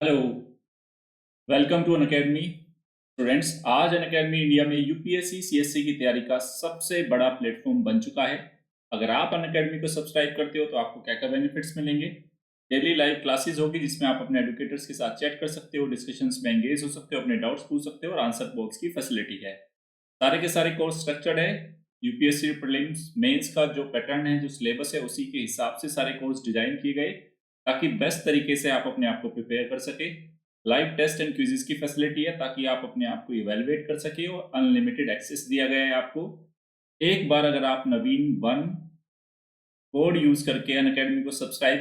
Hello, welcome to Unacademy. Students, आज Unacademy India में UPSC CSC की तैयारी का सबसे बड़ा प्लेटफॉर्म बन चुका है। अगर आप अनअकैडमी को सब्सक्राइब करते हो तो आपको क्या क्या बेनिफिट्स मिलेंगे। डेली लाइव क्लासेस होगी जिसमें आप अपने एडुकेटर्स के साथ चैट कर सकते हो, डिस्कशंस में एंगेज हो सकते हो, अपने डाउट्स पूछ सकते हो और आंसर बॉक्स की फैसिलिटी है। सारे के सारे कोर्स स्ट्रक्चर्ड है। यूपीएससी प्रीलिम्स मेंस का जो पैटर्न है, जो सिलेबस है, उसी के हिसाब से सारे कोर्स डिजाइन किए गए ताकि बेस्ट तरीके से आप अपने आप को प्रिपेयर कर सके। लाइव टेस्ट एंड क्विज़ेस की फैसिलिटी है ताकि आप अपने आप को इवैल्यूएट कर सके और अनलिमिटेड एक्सेस दिया गया है आपको। एक बार अगर आप नवीन वन कोड यूज करके अनअकैडमी को सब्सक्राइब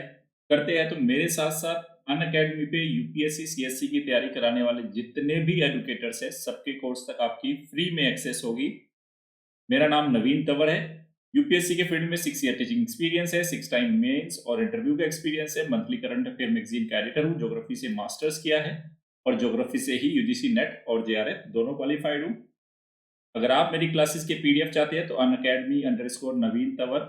करते हैं तो मेरे साथ साथ अनअकैडमी पे यूपीएससी सीएससी की तैयारी कराने वाले जितने भी एडुकेटर्स हैं सबके कोर्स तक आपकी फ्री में एक्सेस होगी। मेरा नाम नवीन तंवर है। यूपीएससी के फील्ड में 6 ईयर टीचिंग एक्सपीरियंस है, 6 टाइम मेंस और इंटरव्यू का एक्सपीरियंस है। मंथली करंट अफेयर मैगजीन का एडिटर हूँ। ज्योग्राफी से मास्टर्स किया है और ज्योग्राफी से ही यूजीसी नेट और जेआरएफ दोनों क्वालिफाइड हूँ। अगर आप मेरी क्लासेस के पीडीएफ चाहते हैं तो अनअकैडमी_नवीन तंवर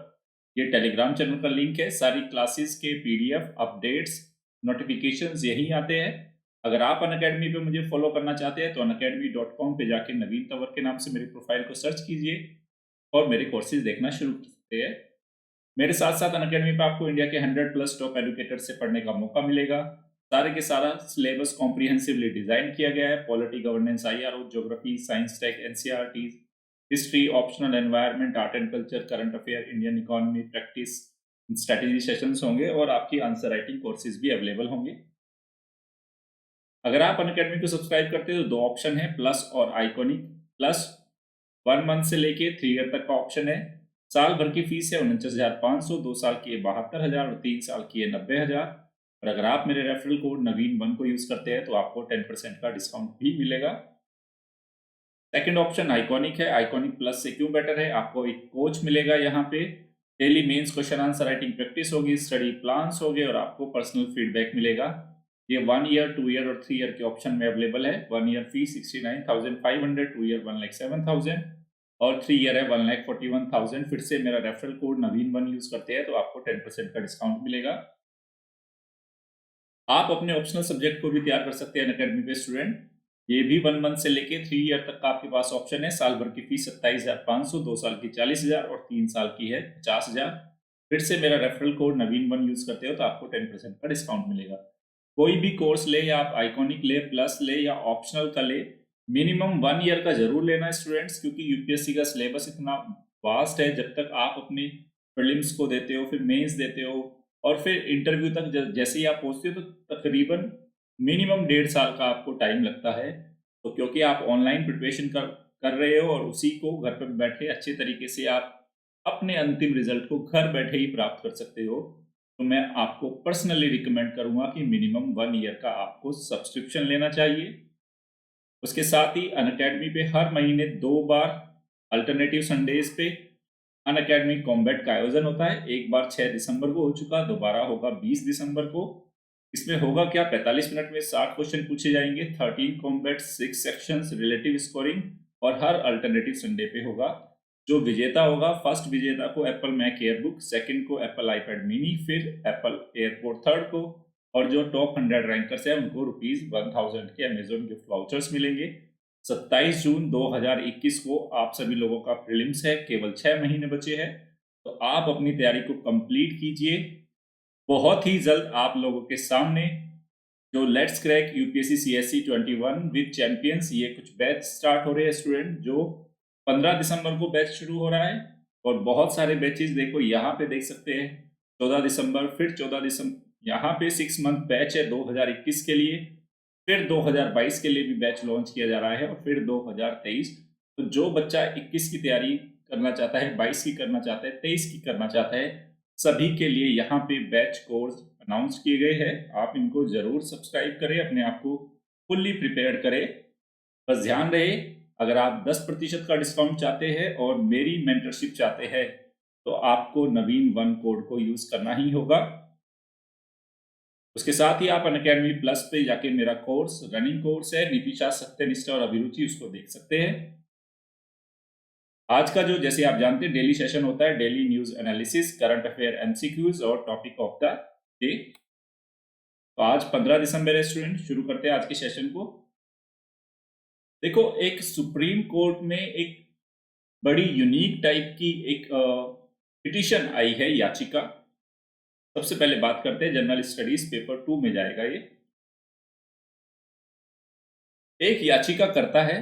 ये टेलीग्राम चैनल का लिंक है। सारी क्लासेस के पीडीएफ, अपडेट्स, नोटिफिकेशंस यहीं आते हैं। अगर आप अनअकैडमी पे मुझे फॉलो करना चाहते हैं तो unacademy.com पे जाके नवीन तंवर के नाम से मेरी प्रोफाइल को सर्च कीजिए और मेरे कोर्सेज देखना शुरू कर सकते हैं। मेरे साथ साथ अनअकैडमी पे आपको इंडिया के 100 प्लस टॉप एडुकेटर से पढ़ने का मौका मिलेगा। सारे के सारा सिलेबस कॉम्प्रिहेंसिवली डिजाइन किया गया है। Polity, governance, IRO, geography, science tech, NCERT, history, optional, environment, art and culture, current affair, Indian economy, practice, strategy sessions होंगे और आपकी आंसर राइटिंग कोर्सेज भी अवेलेबल होंगे। अगर आप अनअकैडमी को सब्सक्राइब करते हो तो दो ऑप्शन है, प्लस और आइकॉनिक। प्लस 1 मंथ से लेके 3 ईयर तक का ऑप्शन है। साल भर की फीस है 49,500, 2 साल की है 72,000 और 3 साल की है 90,000। और अगर आप मेरे रेफरल कोड नवीन वन को यूज करते हैं तो आपको 10% का डिस्काउंट भी मिलेगा। सेकंड ऑप्शन आइकॉनिक है। आइकॉनिक प्लस से क्यों बेटर है, आपको एक कोच मिलेगा यहाँ पे। Daily mains question answer writing practice होगी, स्टडी प्लान्स होंगे और आपको पर्सनल फीडबैक मिलेगा। ये 1 ईयर, 2 ईयर और 3 ईयर के ऑप्शन में अवेलेबल है। 1 ईयर फी 69,500, 2 ईयर 1,07,000 और 3 ईयर है 1,41,000। फिर से मेरा रेफरल कोड नवीन वन यूज करते हैं तो आपको 10% का डिस्काउंट मिलेगा। आप अपने ऑप्शनल सब्जेक्ट को भी तैयार कर सकते हैं अनअकैडमी पे स्टूडेंट। ये भी 1 मंथ से लेके 3 ईयर तक का आपके पास ऑप्शन है। साल भर की फीस 27,500, 2 साल की 40,000 और 3 साल की है 50,000। फिर से मेरा रेफरल कोड नवीन वन यूज करते हो तो आपको 10% का डिस्काउंट मिलेगा। कोई भी कोर्स ले या आप आइकॉनिक ले, प्लस ले या ऑप्शनल का ले, मिनिमम 1 ईयर का जरूर लेना स्टूडेंट्स, क्योंकि यूपीएससी का सिलेबस इतना वास्ट है। जब तक आप अपने प्रीलिम्स को देते हो, फिर मेंस देते हो और फिर इंटरव्यू तक जैसे ही आप पहुंचते हो तो तकरीबन मिनिमम 1.5 साल का आपको टाइम लगता है। तो क्योंकि आप ऑनलाइन प्रिपरेशन कर रहे हो और उसी को घर पर बैठे अच्छे तरीके से आप अपने अंतिम रिजल्ट को घर बैठे ही प्राप्त कर सकते हो, तो मैं आपको पर्सनली रिकमेंड करूंगा कि मिनिमम 1 ईयर का आपको सब्सक्रिप्शन लेना चाहिए। उसके साथ ही अनअकैडमी पे हर महीने 2 बार अल्टरनेटिव संडेज पे अनअकैडमी कॉम्बैट का आयोजन होता है। एक बार 6 दिसंबर को हो चुका, दोबारा होगा 20 दिसंबर को। इसमें होगा क्या, 45 मिनट में 60 क्वेश्चन पूछे जाएंगे, 13 कॉम्बैट, 6 सेक्शंस, रिलेटिव स्कोरिंग और हर अल्टरनेटिव संडे पे होगा। जो विजेता होगा, फर्स्ट विजेता को एप्पल मैक एयरबुक, सेकंड को एप्पल आईपैड मिनी, फिर एप्पल एयरपोर्ट थर्ड को, और जो टॉप 100 रैंकर्स है उनको ₹1000 के अमेजोन गिफ्ट वाउचर्स मिलेंगे। 27 जून 2021 को आप सभी लोगों का प्रीलिम्स है, केवल 6 महीने बचे हैं। तो आप अपनी तैयारी को कंप्लीट कीजिए। बहुत ही जल्द आप लोगों के सामने जो let's crack UPSC CSC 21 with champions, ये कुछ बैच स्टार्ट हो रहे हैं स्टूडेंट। जो 15 दिसंबर को बैच शुरू हो रहा है और बहुत सारे बैचेस देखो यहाँ पे देख सकते हैं। 14 दिसंबर, फिर 14 दिसंबर, यहाँ पे 6 मंथ बैच है 2021 के लिए। फिर 2022 के लिए भी बैच लॉन्च किया जा रहा है और फिर 2023। तो जो बच्चा 21 की तैयारी करना चाहता है, 22 की करना चाहता है, 23 की करना चाहता है, सभी के लिए यहाँ पे बैच कोर्स अनाउंस किए गए हैं। आप इनको जरूर सब्सक्राइब करें, अपने आप को फुल्ली प्रिपेयर करें। बस ध्यान रहे, अगर आप 10% का डिस्काउंट चाहते हैं और मेरी मेंटरशिप चाहते हैं तो आपको नवीन वन कोड को यूज करना ही होगा। उसके साथ ही आप अनअकैडमी प्लस पे जाके मेरा कोर्स, रनिंग कोर्स है नीतिशा, सत्यनिष्ठा और अभिरुचि, उसको देख सकते हैं। आज का जो, जैसे आप जानते हैं, डेली सेशन होता है, daily news analysis, current affair MCQs और टॉपिक ऑफ द डे। तो आज 15 दिसंबर है स्टूडेंट, शुरू करते हैं आज के सेशन को। देखो, एक सुप्रीम कोर्ट में एक बड़ी यूनिक टाइप की एक पिटीशन आई है, याचिका। सबसे पहले बात करते हैं, जनरल स्टडीज पेपर 2 में जाएगा ये। एक याचिकाकर्ता है,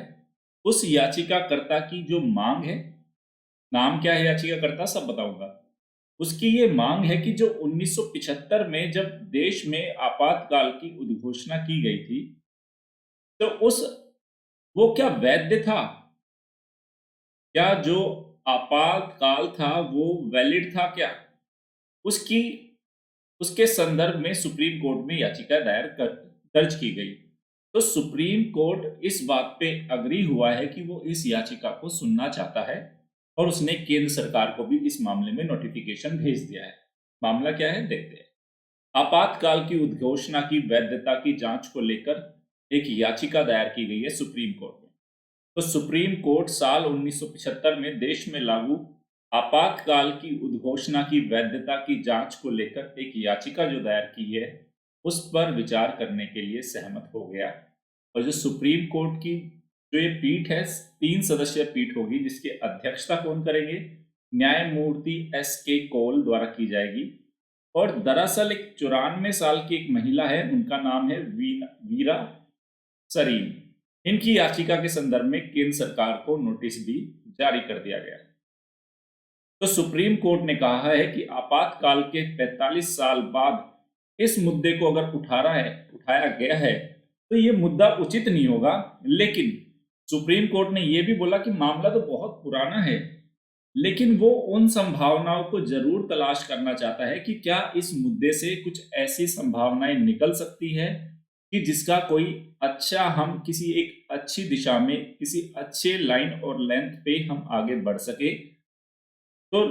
उस याचिकाकर्ता की जो मांग है, नाम क्या है याचिकाकर्ता सब बताऊंगा। उसकी ये मांग है कि जो 1975 में जब देश में आपातकाल की उद्घोषणा की गई थी, तो वो क्या वैध था? क्या जो आपातकाल था वो वैलिड था क्या? उसके संदर्भ में सुप्रीम कोर्ट में याचिका दर्ज की गई। तो सुप्रीम कोर्ट इस बात पे अग्री हुआ है कि वो इस याचिका को सुनना चाहता है और उसने केंद्र सरकार को भी इस मामले में नोटिफिकेशन भेज दिया है। मामला क्या है देखते हैं। आपातकाल की उद्घोषणा की वैधता की जांच को लेकर एक याचिका दायर की गई है सुप्रीम कोर्ट में। तो सुप्रीम कोर्ट साल 1975 में देश में लागू आपातकाल की उद्घोषणा की वैधता की जांच को लेकर एक याचिका जो दायर की है, उस पर विचार करने के लिए सहमत हो गया। और जो सुप्रीम कोर्ट की जो ये पीठ है, 3 सदस्यीय पीठ होगी, जिसकी अध्यक्षता कौन करेंगे? न्यायमूर्ति S.K. कौल द्वारा की जाएगी। और दरअसल एक 94 साल की एक महिला है, उनका नाम है वीरा सरीन। इनकी याचिका के संदर्भ में केंद्र सरकार को नोटिस भी जारी कर दिया गया। तो सुप्रीम कोर्ट ने कहा है कि आपातकाल के 45 साल बाद इस मुद्दे को अगर उठाया गया है तो ये मुद्दा उचित नहीं होगा। लेकिन सुप्रीम कोर्ट ने यह भी बोला कि मामला तो बहुत पुराना है, लेकिन वो उन संभावनाओं को जरूर तलाश करना चाहता है कि क्या इस मुद्दे से कुछ ऐसी संभावनाएं निकल सकती है कि जिसका कोई अच्छा, हम किसी एक अच्छी दिशा में, किसी अच्छे लाइन और लेंथ पे हम आगे बढ़ सके। तो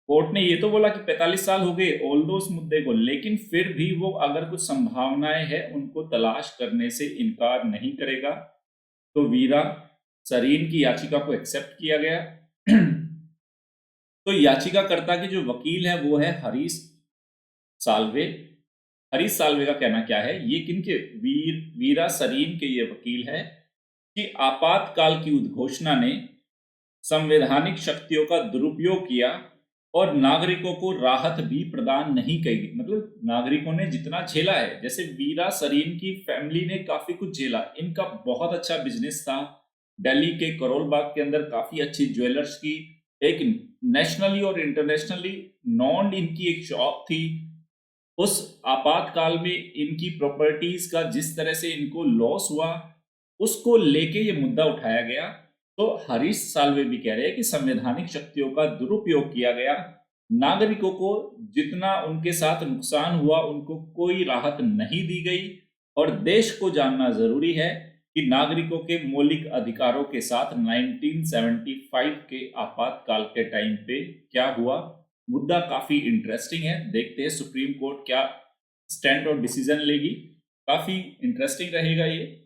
कोर्ट ने ये तो बोला कि 45 साल हो गए ऑल्दो उस मुद्दे को, लेकिन फिर भी वो अगर कुछ संभावनाएं हैं उनको तलाश करने से इनकार नहीं करेगा। तो वीरा सरीन की याचिका को एक्सेप्ट किया गया। तो याचिकाकर्ता के जो वकील है वो है हरीश साल्वे। हरीश साल्वे का कहना क्या है, ये किनके, वीरा सरीन के ये वकील है कि आपातकाल की उद्घोषणा ने संवैधानिक शक्तियों का दुरुपयोग किया और नागरिकों को राहत भी प्रदान नहीं की। मतलब नागरिकों ने जितना झेला है, जैसे वीरा सरीन की फैमिली ने काफी कुछ झेला, इनका बहुत अच्छा बिजनेस था, दिल्ली के करोल बाग के अंदर काफी अच्छी ज्वेलर्स की एक नेशनली और इंटरनेशनली नॉन इनकी एक शॉप थी। उस आपातकाल में इनकी प्रॉपर्टीज का जिस तरह से इनको लॉस हुआ, उसको लेके ये मुद्दा उठाया गया। तो हरीश साल्वे भी कह रहे हैं कि संवैधानिक शक्तियों का दुरुपयोग किया गया, नागरिकों को जितना उनके साथ नुकसान हुआ उनको कोई राहत नहीं दी गई। और देश को जानना जरूरी है कि नागरिकों के मौलिक अधिकारों के साथ 1975 के आपातकाल के टाइम पे क्या हुआ। मुद्दा काफी इंटरेस्टिंग है, देखते हैं सुप्रीम कोर्ट क्या स्टैंड और डिसीजन लेगी। काफी इंटरेस्टिंग रहेगा ये।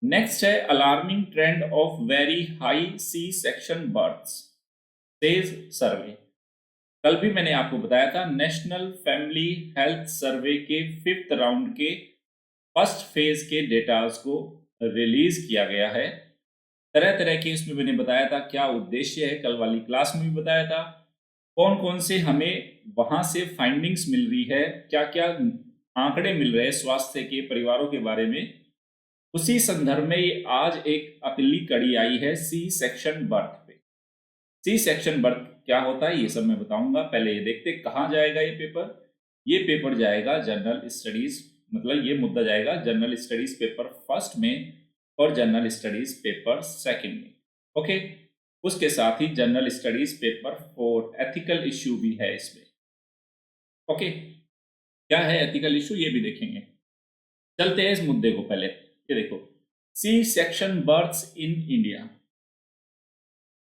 नेक्स्ट है alarming trend of very high C section births says survey. कल भी मैंने आपको बताया था, नेशनल फैमिली हेल्थ सर्वे के 5th राउंड के फर्स्ट फेज के डेटास को रिलीज किया गया है। तरह तरह के इसमें मैंने बताया था क्या उद्देश्य है, कल वाली क्लास में भी बताया था, कौन कौन से हमें वहां से फाइंडिंग्स मिल रही है, क्या क्या आंकड़े मिल रहे हैं स्वास्थ्य के, परिवारों के बारे में। उसी संदर्भ में ये आज एक अगली कड़ी आई है सी सेक्शन बर्थ पे। सी सेक्शन बर्थ क्या होता है ये सब मैं बताऊंगा। पहले ये देखते कहाँ जाएगा ये पेपर। ये पेपर जाएगा जनरल स्टडीज, मतलब ये मुद्दा जाएगा जनरल स्टडीज पेपर 1 में और जनरल स्टडीज पेपर 2 में। ओके, उसके साथ ही general studies paper 4 ethical issue भी है इसमें। ओके, क्या है एथिकल इश्यू ये भी देखेंगे। चलते हैं इस मुद्दे को। पहले ये देखो, C section births in India.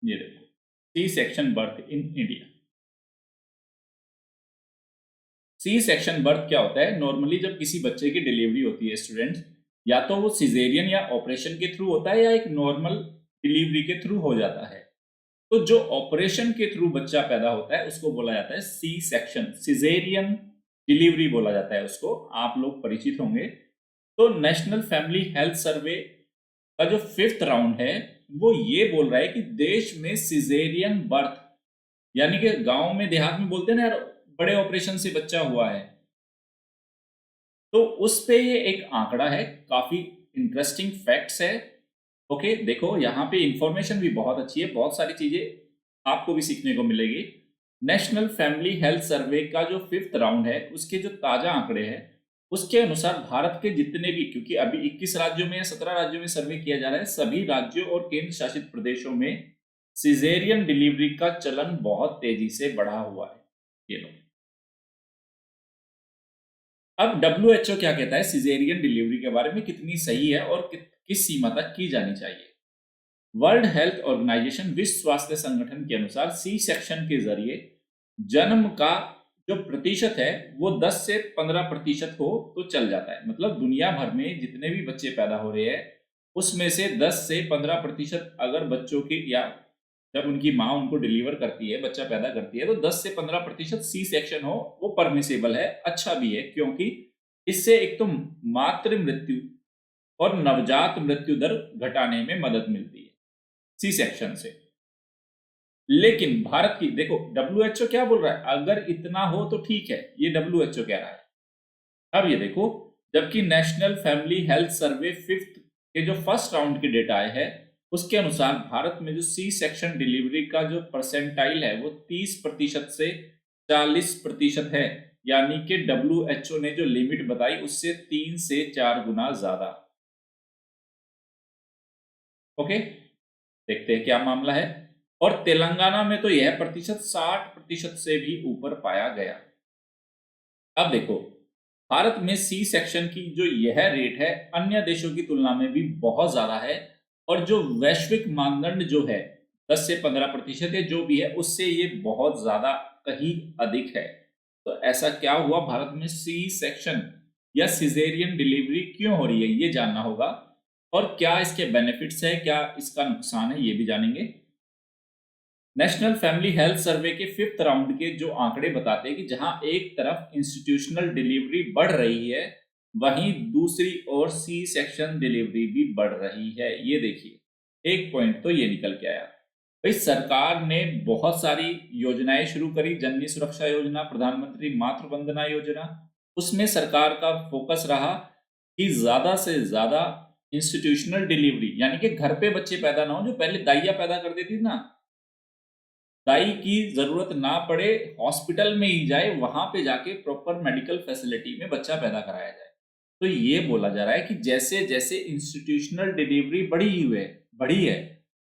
ये देखो, C section birth in India. C section birth क्या होता है? नॉर्मली जब किसी बच्चे की डिलीवरी होती है स्टूडेंट्स, या तो वो सिजेरियन या ऑपरेशन के थ्रू होता है या एक नॉर्मल डिलीवरी के थ्रू हो जाता है। तो जो ऑपरेशन के थ्रू बच्चा पैदा होता है उसको बोला जाता है सी सेक्शन, सिजेरियन डिलीवरी बोला जाता है उसको, आप लोग परिचित होंगे। तो नेशनल फैमिली हेल्थ सर्वे का जो 5th राउंड है वो ये बोल रहा है कि देश में सिजेरियन बर्थ, यानी कि गांव में देहात में बोलते हैं ना यार, बड़े ऑपरेशन से बच्चा हुआ है, तो उस पे ये एक आंकड़ा है, काफी इंटरेस्टिंग फैक्ट्स है। ओके, देखो यहाँ पे इंफॉर्मेशन भी बहुत अच्छी है, बहुत सारी चीजें आपको भी सीखने को मिलेगी। नेशनल फैमिली हेल्थ सर्वे का जो 5th राउंड है उसके जो ताजा आंकड़े हैं उसके अनुसार भारत के जितने भी, क्योंकि अभी 21 राज्यों में या 17 राज्यों में सर्वे किया जा रहा है, सभी राज्यों और केंद्र शासित प्रदेशों में सिजेरियन डिलीवरी का चलन बहुत तेजी से बढ़ा हुआ है। ये लो, अब WHO क्या कहता है सिजेरियन डिलीवरी के बारे में, कितनी सही है और किस सीमा तक की जानी चाहिए। वर्ल्ड हेल्थ ऑर्गेनाइजेशन, विश्व स्वास्थ्य संगठन के अनुसार सी सेक्शन के जरिए जन्म का जो प्रतिशत है वो 10 से 15% हो तो चल जाता है। मतलब दुनिया भर में जितने भी बच्चे पैदा हो रहे हैं उसमें से 10 से 15% अगर बच्चों की, या जब उनकी माँ उनको डिलीवर करती है, बच्चा पैदा करती है, तो 10 से 15% सी सेक्शन हो वो परमिसेबल है, अच्छा भी है, क्योंकि इससे एक तो मातृ मृत्यु और नवजात मृत्यु दर घटाने में मदद मिलती है सी सेक्शन से। लेकिन भारत की देखो, WHO क्या बोल रहा है, अगर इतना हो तो ठीक है, ये WHO कह रहा है। अब ये देखो, जबकि national family health survey 5th के जो 1st राउंड के डेटा आए हैं उसके अनुसार भारत में जो सी सेक्शन डिलीवरी का जो परसेंटाइल है वो 30% से 40% है, यानी कि WHO ने जो लिमिट बताई उससे 3 से 4 गुना ज्यादा। ओके, देखते हैं क्या मामला है। और तेलंगाना में तो यह प्रतिशत 60% से भी ऊपर पाया गया। अब देखो, भारत में सी सेक्शन की जो यह रेट है अन्य देशों की तुलना में भी बहुत ज्यादा है, और जो वैश्विक मानदंड जो है 10 से 15% या जो भी है उससे ये बहुत ज्यादा कहीं अधिक है। तो ऐसा क्या हुआ, भारत में सी सेक्शन या सिजेरियन डिलीवरी क्यों हो रही है ये जानना होगा, और क्या इसके बेनिफिट्स है, क्या इसका नुकसान है, ये भी जानेंगे। नेशनल फैमिली हेल्थ सर्वे के 5th राउंड के जो आंकड़े बताते हैं कि जहां एक तरफ इंस्टीट्यूशनल डिलीवरी बढ़ रही है वहीं दूसरी ओर सी सेक्शन डिलीवरी भी बढ़ रही है। ये देखिए, एक पॉइंट तो ये निकल के आया भाई, सरकार ने बहुत सारी योजनाएं शुरू करी, जननी सुरक्षा योजना, प्रधानमंत्री मातृ वंदना योजना, उसमें सरकार का फोकस रहा कि ज्यादा से ज्यादा इंस्टीट्यूशनल डिलीवरी, यानी कि घर पे बच्चे पैदा ना हो, जो पहले दाइया पैदा कर देती थी ना, दाई की जरूरत ना पड़े, हॉस्पिटल में ही जाए, वहां पे जाके प्रॉपर मेडिकल फैसिलिटी में बच्चा पैदा कराया जाए। तो ये बोला जा रहा है कि जैसे जैसे इंस्टीट्यूशनल डिलीवरी बढ़ी है,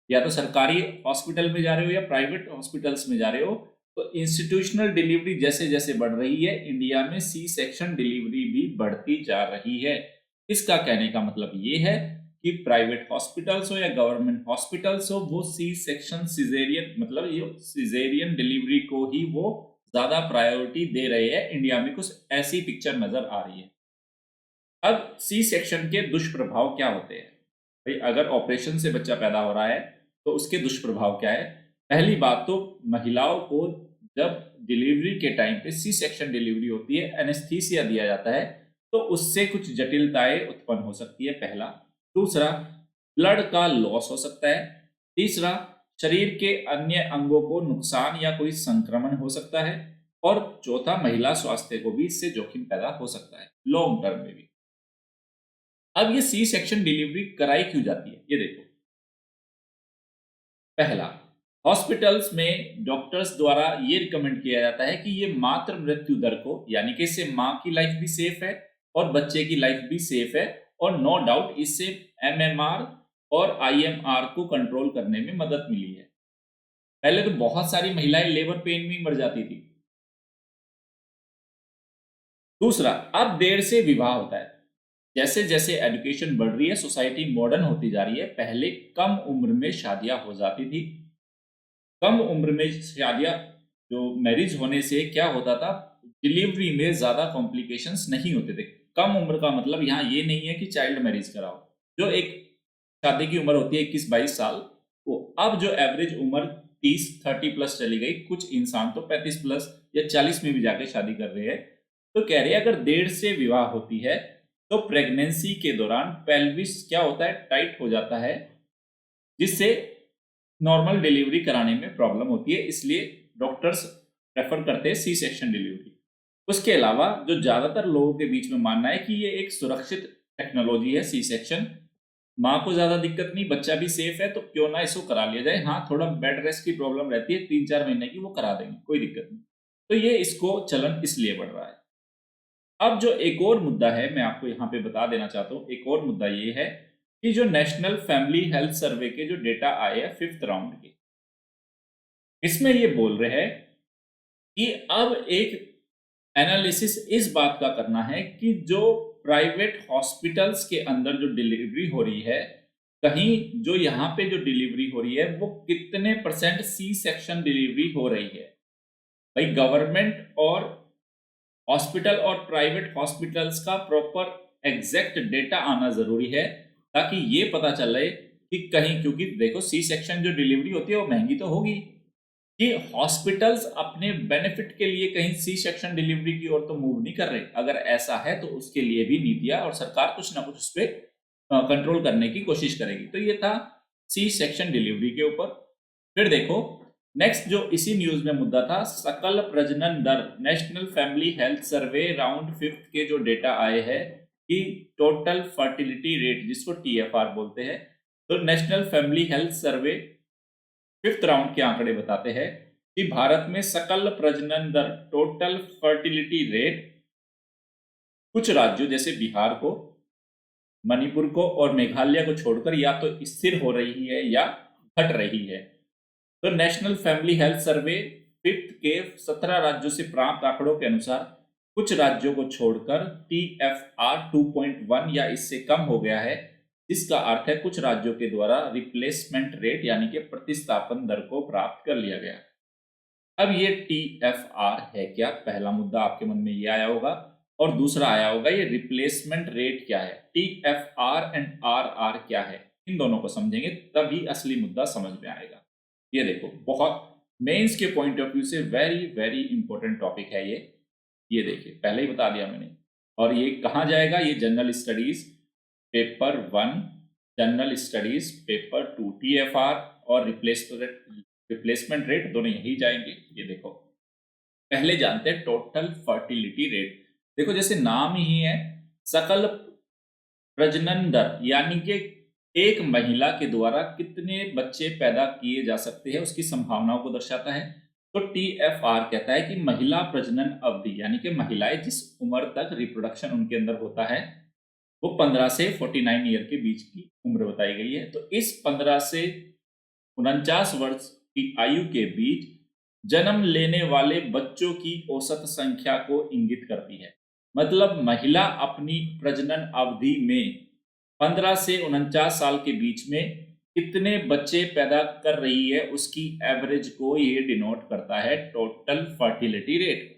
या तो सरकारी हॉस्पिटल में जा रहे हो या प्राइवेट हॉस्पिटल्स में जा रहे हो, तो इंस्टीट्यूशनल डिलीवरी जैसे जैसे बढ़ रही है, इंडिया में सी सेक्शन डिलीवरी भी बढ़ती जा रही है। इसका कहने का मतलब ये है कि प्राइवेट हॉस्पिटल्स हो या गवर्नमेंट हॉस्पिटल्स हो, वो सी सेक्शन सिजेरियन, मतलब ये सिजेरियन डिलीवरी को ही वो ज्यादा प्रायोरिटी दे रहे हैं। इंडिया में कुछ ऐसी पिक्चर नजर आ रही है। अब सी सेक्शन के दुष्प्रभाव क्या होते हैं भाई, अगर ऑपरेशन से बच्चा पैदा हो रहा है तो उसके दुष्प्रभाव क्या है। पहली बात तो महिलाओं को जब डिलीवरी के टाइम पे सी सेक्शन डिलीवरी होती है, एनेस्थीसिया दिया जाता है, तो उससे कुछ जटिलताएं उत्पन्न हो सकती है, पहला। दूसरा, ब्लड का लॉस हो सकता है। तीसरा, शरीर के अन्य अंगों को नुकसान या कोई संक्रमण हो सकता है। और चौथा, महिला स्वास्थ्य को भी इससे जोखिम पैदा हो सकता है लॉन्ग टर्म में भी। अब ये सी सेक्शन डिलीवरी कराई क्यों जाती है, ये देखो। पहला, हॉस्पिटल्स में डॉक्टर्स द्वारा ये रिकमेंड किया जाता है कि ये मातृ मृत्यु दर को, यानी कि इससे मां की लाइफ भी सेफ है और बच्चे की लाइफ भी सेफ है, और नो डाउट इससे MMR और IMR को कंट्रोल करने में मदद मिली है। पहले तो बहुत सारी महिलाएं लेबर पेन में मर जाती थी। दूसरा, अब देर से विवाह होता है। जैसे जैसे एजुकेशन बढ़ रही है, सोसाइटी मॉडर्न होती जा रही है, पहले कम उम्र में शादियां हो जाती थी। कम उम्र में शादियां, जो मैरिज होने से क्या होता था, डिलीवरी में ज्यादा कॉम्प्लिकेशंस नहीं होते थे। कम उम्र का मतलब यहाँ ये नहीं है कि चाइल्ड मैरिज कराओ, जो एक शादी की उम्र होती है 21-22 साल, वो अब जो एवरेज उम्र 30-30 प्लस चली गई, कुछ इंसान तो 35 प्लस या 40 में भी जाके शादी कर रहे हैं। तो कह रहे हैं अगर देर से विवाह होती है तो प्रेगनेंसी के दौरान पेल्विस क्या होता है, टाइट हो जाता है, जिससे नॉर्मल डिलीवरी कराने में प्रॉब्लम होती है, इसलिए डॉक्टर्स प्रेफर करते हैं सी सेक्शन डिलीवरी। उसके अलावा जो ज्यादातर लोगों के बीच में मानना है कि ये एक सुरक्षित टेक्नोलॉजी है सी सेक्शन, माँ को ज्यादा दिक्कत नहीं, बच्चा भी सेफ है, तो क्यों ना इसको करा लिया जाए। हाँ, थोड़ा बेड रेस्ट की प्रॉब्लम रहती है 3-4 महीने की, वो करा देंगे, कोई दिक्कत नहीं। तो ये इसको चलन इसलिए बढ़ रहा है। अब जो एक और मुद्दा है मैं आपको यहाँ पे बता देना चाहता हूँ, एक और मुद्दा ये है कि जो नेशनल फैमिली हेल्थ सर्वे के जो डेटा आए हैं 5th राउंड के, इसमें ये बोल रहे हैं कि अब एक एनालिसिस इस बात का करना है कि जो प्राइवेट हॉस्पिटल्स के अंदर जो डिलीवरी हो रही है, कहीं जो यहाँ पे जो डिलीवरी हो रही है वो कितने % सी सेक्शन डिलीवरी हो रही है। भाई गवर्नमेंट और हॉस्पिटल और प्राइवेट हॉस्पिटल्स का प्रॉपर एग्जैक्ट डेटा आना जरूरी है, ताकि ये पता चले कि कहीं, क्योंकि देखो सी सेक्शन जो डिलीवरी होती है वो महंगी तो होगी, कि हॉस्पिटल्स अपने बेनिफिट के लिए कहीं सी सेक्शन डिलीवरी की ओर तो मूव नहीं कर रहे। अगर ऐसा है तो उसके लिए भी नीतियां और सरकार कुछ ना कुछ उस पर कंट्रोल करने की कोशिश करेगी। तो ये था सी सेक्शन डिलीवरी के ऊपर। फिर देखो नेक्स्ट जो इसी न्यूज में मुद्दा था, सकल प्रजनन दर, national family health survey round 5th के जो डेटा आए हैं कि टोटल फर्टिलिटी रेट, जिसको TFR बोलते हैं, तो national family health survey 5th round के आंकड़े बताते हैं कि भारत में सकल प्रजनन दर, टोटल फर्टिलिटी रेट, कुछ राज्यों जैसे बिहार को, मणिपुर को और मेघालय को छोड़कर या तो स्थिर हो रही है या घट रही है। तो national family health survey 5th के 17 राज्यों से प्राप्त आंकड़ों के अनुसार कुछ राज्यों को छोड़कर TFR 2.1 या इससे कम हो गया है, जिसका अर्थ है कुछ राज्यों के द्वारा रिप्लेसमेंट रेट यानी कि प्रतिस्थापन दर को प्राप्त कर लिया गया। अब ये TFR है क्या, पहला मुद्दा आपके मन में ये आया होगा, और दूसरा आया होगा ये रिप्लेसमेंट रेट क्या है। TFR एंड RR क्या है, इन दोनों को समझेंगे तभी असली मुद्दा समझ में आएगा। ये देखो बहुत मेंस के पॉइंट ऑफ व्यू से वेरी वेरी इंपॉर्टेंट टॉपिक है ये देखिए पहले ही बता दिया मैंने। और ये कहाँ जाएगा, ये general studies paper 1, general studies paper 2, TFR और रिप्लेसमेंट रेट दोनों यही जाएंगे। ये देखो पहले जानते हैं टोटल फर्टिलिटी रेट। देखो जैसे नाम ही है, सकल प्रजनन दर यानी कि एक महिला के द्वारा कितने बच्चे पैदा किए जा सकते हैं उसकी संभावनाओं को दर्शाता है। तो TFR कहता है कि महिला प्रजनन अवधि, यानी कि महिलाएं जिस उम्र तक रिप्रोडक्शन उनके अंदर होता है वो 15 से 49 ईयर के बीच की उम्र बताई गई है। तो इस 15 से 49 वर्ष की आयु के बीच जन्म लेने वाले बच्चों की औसत संख्या को इंगित करती है। मतलब महिला अपनी प्रजनन अवधि में 15 से 49 साल के बीच में कितने बच्चे पैदा कर रही है उसकी एवरेज को ये डिनोट करता है टोटल फर्टिलिटी रेट।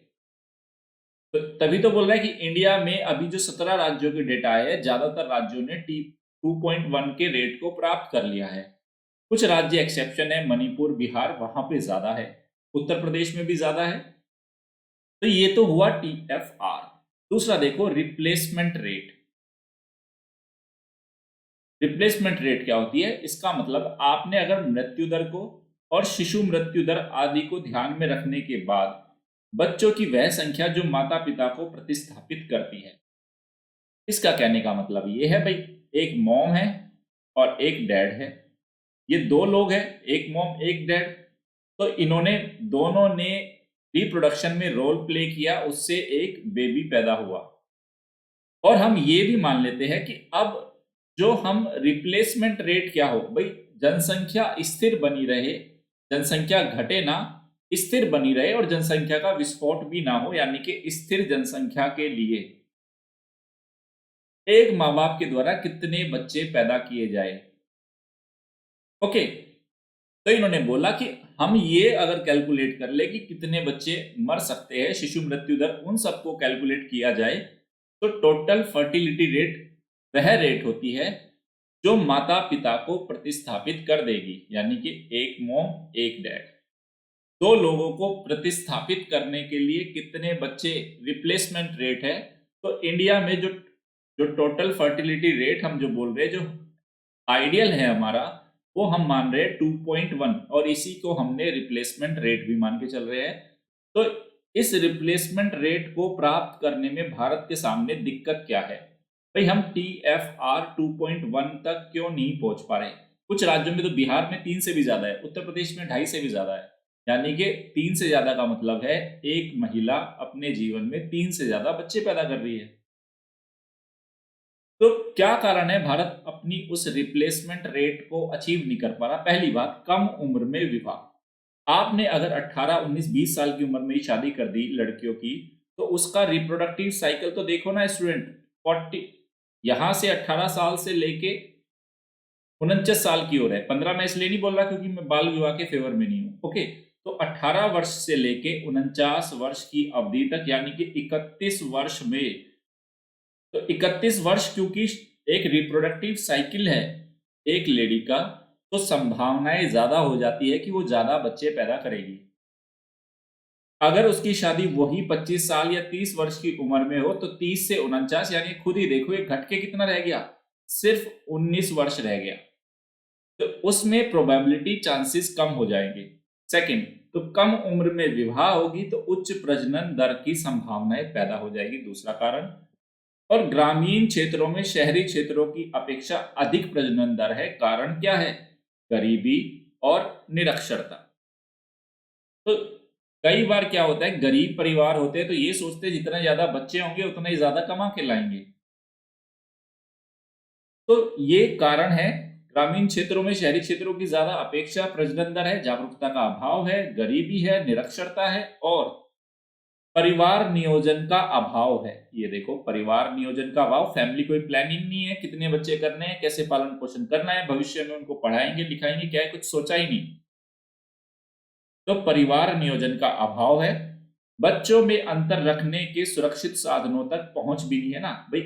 तो तभी तो बोल रहा है कि इंडिया में अभी जो 17 राज्यों के डेटा है, ज्यादातर राज्यों ने T2.1 के रेट को प्राप्त कर लिया है। कुछ राज्य एक्सेप्शन है, मणिपुर, बिहार, वहां पे ज्यादा है, उत्तर प्रदेश में भी ज्यादा है। तो ये तो हुआ TFR। दूसरा देखो रिप्लेसमेंट रेट। रिप्लेसमेंट रेट क्या होती है, इसका मतलब आपने अगर मृत्यु दर को और शिशु मृत्यु दर आदि को ध्यान में रखने के बाद बच्चों की वह संख्या जो माता पिता को प्रतिस्थापित करती है। इसका कहने का मतलब ये है भाई, एक मॉम है और एक डैड है, ये दो लोग हैं, एक मॉम एक डैड। तो इन्होंने दोनों ने रिप्रोडक्शन में रोल प्ले किया, उससे एक बेबी पैदा हुआ। और हम ये भी मान लेते हैं कि अब जो हम रिप्लेसमेंट रेट क्या हो, भाई जनसंख्या स्थिर बनी रहे, जनसंख्या घटे ना, स्थिर बनी रहे और जनसंख्या का विस्फोट भी ना हो, यानी कि स्थिर जनसंख्या के लिए एक माँ बाप के द्वारा कितने बच्चे पैदा किए जाए। ओके, तो इन्होंने बोला कि हम ये अगर कैलकुलेट कर ले कि कितने बच्चे मर सकते हैं, शिशु मृत्यु दर, उन सबको कैलकुलेट किया जाए तो टोटल फर्टिलिटी रेट वह रेट होती है जो माता पिता को प्रतिस्थापित कर देगी, यानी कि एक मॉम एक डैड। दो लोगों को प्रतिस्थापित करने के लिए कितने बच्चे रिप्लेसमेंट रेट है। तो इंडिया में जो जो टोटल फर्टिलिटी रेट हम जो बोल रहे हैं, जो आइडियल है हमारा, वो हम मान रहे हैं 2.1, और इसी को हमने रिप्लेसमेंट रेट भी मान के चल रहे हैं। तो इस रिप्लेसमेंट रेट को प्राप्त करने में भारत के सामने दिक्कत क्या है भाई? हम TFR 2.1 तक क्यों नहीं पहुंच पा रहे? कुछ राज्यों में तो बिहार में 3 से भी ज्यादा है, उत्तर प्रदेश में 2.5 से भी ज्यादा है। यानी कि 3 से ज्यादा का मतलब है एक महिला अपने जीवन में 3 से ज्यादा बच्चे पैदा कर रही है। तो क्या कारण है भारत अपनी उस रिप्लेसमेंट रेट को अचीव नहीं कर पा रहा? पहली बात, कम उम्र में विवाह। आपने अगर 18, 19, 20 साल की उम्र में ही शादी कर दी लड़कियों की, तो उसका रिप्रोडक्टिव साइकिल तो देखो ना स्टूडेंट। 40 यहां से 18 साल से लेके 49 साल की ओर है। 15 मैं इसलिए नहीं बोल रहा क्योंकि मैं बाल विवाह के फेवर में नहीं हूं। ओके, तो 18 वर्ष से लेके 49 वर्ष की अवधि तक, यानी कि 31 वर्ष में, तो 31 वर्ष क्योंकि एक रिप्रोडक्टिव साइकिल है एक लेडी का, तो संभावनाएं ज्यादा हो जाती है कि वो ज्यादा बच्चे पैदा करेगी। अगर उसकी शादी वही 25 साल या 30 वर्ष की उम्र में हो, तो 30 से 49, यानी खुद ही देखो ये घट के कितना रह गया, सिर्फ 19 वर्ष रह गया। तो उसमें प्रोबेबिलिटी चांसेस कम हो जाएंगे। सेकंड, तो कम उम्र में विवाह होगी तो उच्च प्रजनन दर की संभावनाएं पैदा हो जाएगी, दूसरा कारण। और ग्रामीण क्षेत्रों में शहरी क्षेत्रों की अपेक्षा अधिक प्रजनन दर है। कारण क्या है? गरीबी और निरक्षरता। तो कई बार क्या होता है, गरीब परिवार होते हैं तो ये सोचते हैं जितना ज्यादा बच्चे होंगे उतना ही ज्यादा कमा के लाएंगे। तो ये कारण है, ग्रामीण क्षेत्रों में शहरी क्षेत्रों की ज्यादा अपेक्षा प्रजनन दर है, जागरूकता का अभाव है, गरीबी है, निरक्षरता है और परिवार नियोजन का अभाव है। ये देखो, परिवार नियोजन का अभाव, फैमिली कोई प्लानिंग नहीं है, कितने बच्चे करने हैं, कैसे पालन पोषण करना है, भविष्य में उनको पढ़ाएंगे लिखाएंगे क्या है, कुछ सोचा ही नहीं। तो परिवार नियोजन का अभाव है। बच्चों में अंतर रखने के सुरक्षित साधनों तक पहुंच भी नहीं है ना भाई।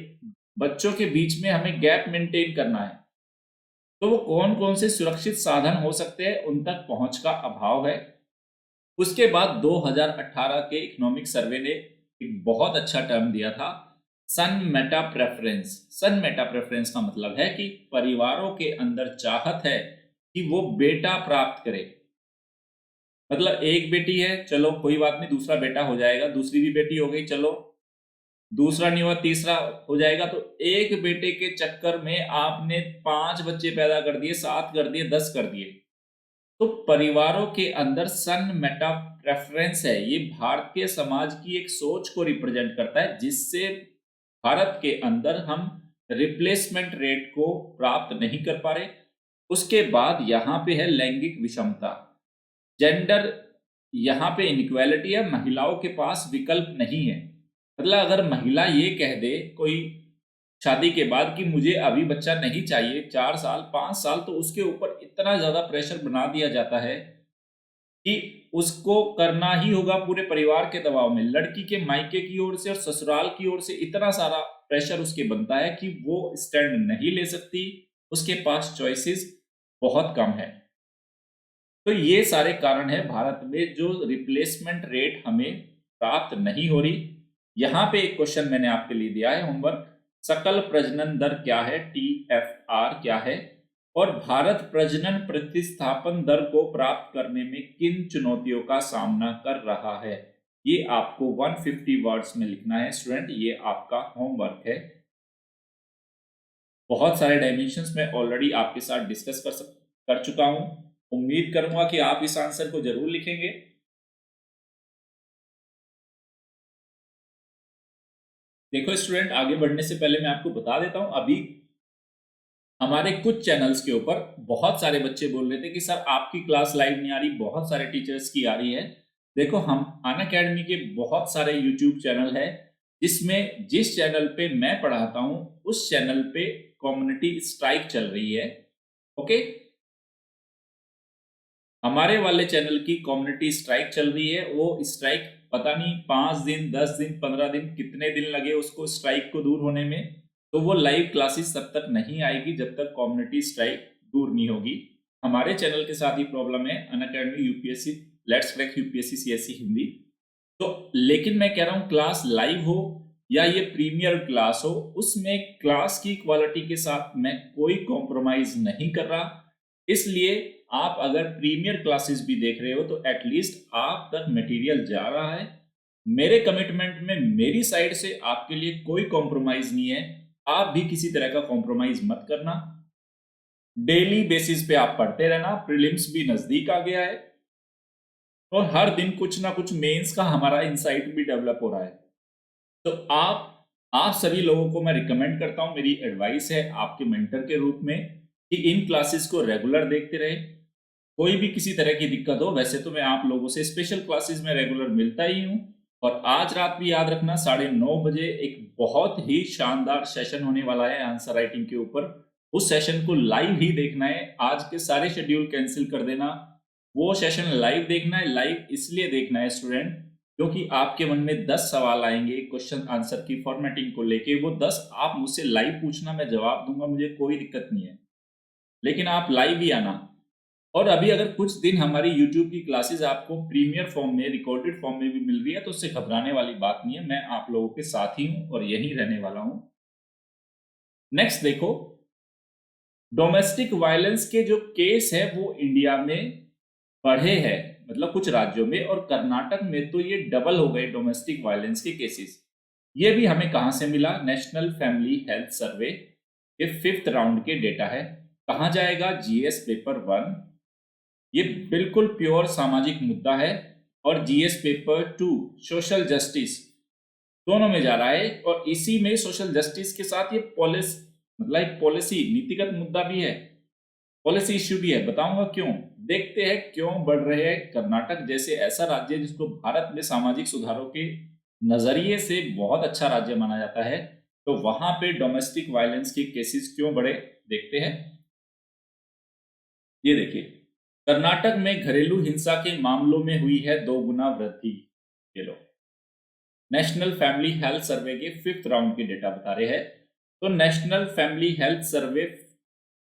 बच्चों के बीच में हमें गैप मेंटेन करना है, तो वो कौन कौन से सुरक्षित साधन हो सकते हैं, उन तक पहुंच का अभाव है। उसके बाद 2018 के इकोनॉमिक सर्वे ने एक बहुत अच्छा टर्म दिया था, सन मेटा प्रेफरेंस। सन मेटा प्रेफरेंस का मतलब है कि परिवारों के अंदर चाहत है कि वो बेटा प्राप्त करे। मतलब एक बेटी है, चलो कोई बात नहीं, दूसरा बेटा हो जाएगा, दूसरी भी बेटी हो गई, चलो दूसरा नहीं हुआ तीसरा हो जाएगा। तो एक बेटे के चक्कर में आपने 5 बच्चे पैदा कर दिए, 7 कर दिए, 10 कर दिए। तो परिवारों के अंदर सन मेटा प्रेफरेंस है, ये भारतीय समाज की एक सोच को रिप्रेजेंट करता है, जिससे भारत के अंदर हम रिप्लेसमेंट रेट को प्राप्त नहीं कर पा रहे। उसके बाद यहाँ पे है लैंगिक विषमता, जेंडर, यहाँ पे इनइक्वालिटी है, महिलाओं के पास विकल्प नहीं है। मतलब अगर महिला ये कह दे कोई शादी के बाद कि मुझे अभी बच्चा नहीं चाहिए, 4 साल 5 साल, तो उसके ऊपर इतना ज्यादा प्रेशर बना दिया जाता है कि उसको करना ही होगा पूरे परिवार के दबाव में। लड़की के मायके की ओर से और ससुराल की ओर से इतना सारा प्रेशर उसके बनता है कि वो स्टैंड नहीं ले सकती, उसके पास चॉइसेस बहुत कम है। तो ये सारे कारण है भारत में जो रिप्लेसमेंट रेट हमें प्राप्त नहीं हो रही। यहां पे एक क्वेश्चन मैंने आपके लिए दिया है होमवर्क, सकल प्रजनन दर क्या है, TFR क्या है, और भारत प्रजनन प्रतिस्थापन दर को प्राप्त करने में किन चुनौतियों का सामना कर रहा है। ये आपको 150 वर्ड्स में लिखना है स्टूडेंट, ये आपका होमवर्क है। बहुत सारे डायमेंशंस में ऑलरेडी आपके साथ डिस्कस कर चुका हूं। उम्मीद करूंगा कि आप इस आंसर को जरूर लिखेंगे। देखो स्टूडेंट, आगे बढ़ने से पहले मैं आपको बता देता हूं, अभी हमारे कुछ चैनल्स के ऊपर बहुत सारे बच्चे बोल रहे थे कि सर आपकी क्लास लाइव नहीं आ रही, बहुत सारे टीचर्स की आ रही है। देखो, हम अनअकैडमी के बहुत सारे यूट्यूब चैनल है, जिसमें जिस चैनल पे मैं पढ़ाता हूं उस चैनल पे कम्युनिटी स्ट्राइक चल रही है। ओके, हमारे वाले चैनल की कम्युनिटी स्ट्राइक चल रही है। वो स्ट्राइक पता नहीं 5 दिन, 10 दिन, 15 दिन, कितने दिन लगे उसको स्ट्राइक को दूर होने में। तो वो लाइव क्लासेस तब तक नहीं आएगी जब तक कम्युनिटी स्ट्राइक दूर नहीं होगी। हमारे चैनल के साथ ही प्रॉब्लम है, Unacademy UPSC let's crack UPSC CSC Hindi. तो लेकिन मैं कह रहा हूं क्लास लाइव हो या ये प्रीमियर क्लास हो, उसमें क्लास की क्वालिटी के साथ मैं कोई कॉम्प्रोमाइज नहीं कर रहा। इसलिए आप अगर प्रीमियर क्लासेस भी देख रहे हो तो एटलीस्ट आप तक मटेरियल जा रहा है। मेरे कमिटमेंट में मेरी साइड से आपके लिए कोई कॉम्प्रोमाइज नहीं है। आप भी किसी तरह का कॉम्प्रोमाइज मत करना। डेली बेसिस पे आप पढ़ते रहना। प्रीलिम्स भी नजदीक आ गया है और हर दिन कुछ ना कुछ मेंस का हमारा इंसाइट भी डेवलप हो रहा है। तो आप सभी लोगों को मैं रिकमेंड करता हूं, मेरी एडवाइस है आपके मेंटर के रूप में कि इन क्लासेस को रेगुलर देखते रहे। कोई भी किसी तरह की दिक्कत हो, वैसे तो मैं आप लोगों से स्पेशल क्लासेस में रेगुलर मिलता ही हूं। और आज रात भी याद रखना 9:30 बजे एक बहुत ही शानदार सेशन होने वाला है आंसर राइटिंग के ऊपर। उस सेशन को लाइव ही देखना है। आज के सारे शेड्यूल कैंसिल कर देना, वो सेशन लाइव देखना है। लाइव इसलिए देखना है स्टूडेंट क्योंकि आपके मन में 10 सवाल आएंगे क्वेश्चन आंसर की फॉर्मेटिंग को लेके। वो 10 आप मुझसे लाइव पूछना, मैं जवाब दूंगा, मुझे कोई दिक्कत नहीं है, लेकिन आप लाइव ही आना। और अभी अगर कुछ दिन हमारी YouTube की क्लासेस आपको प्रीमियर फॉर्म में, रिकॉर्डेड फॉर्म में भी मिल रही है तो उससे घबराने वाली बात नहीं है। मैं आप लोगों के साथ ही हूं और यही रहने वाला हूं। नेक्स्ट देखो, डोमेस्टिक वायलेंस के जो केस है वो इंडिया में बढ़े हैं, मतलब कुछ राज्यों में, और कर्नाटक में तो ये डबल हो गए डोमेस्टिक वायलेंस के केसेस। ये भी हमें कहां से मिला? नेशनल फैमिली हेल्थ सर्वे के 5th राउंड के डेटा है। कहां जाएगा? GS paper 1। ये बिल्कुल प्योर सामाजिक मुद्दा है। और जीएस पेपर 2 सोशल जस्टिस, दोनों में जा रहा है। और इसी में सोशल जस्टिस के साथ ये पॉलिसी, मतलब एक पॉलिसी नीतिगत मुद्दा भी है, पॉलिसी इश्यू भी है। बताऊंगा क्यों। देखते हैं क्यों बढ़ रहे हैं। कर्नाटक जैसे ऐसा राज्य जिसको भारत में सामाजिक सुधारों के नजरिए से बहुत अच्छा राज्य माना जाता है, तो वहां पे डोमेस्टिक वायलेंस के केसेस क्यों बढ़े, देखते हैं। ये देखिए, कर्नाटक में घरेलू हिंसा के मामलों में हुई है 2 गुना वृद्धि। ये लो, नेशनल फैमिली हेल्थ सर्वे के 5th राउंड के डेटा बता रहे हैं। तो national family health survey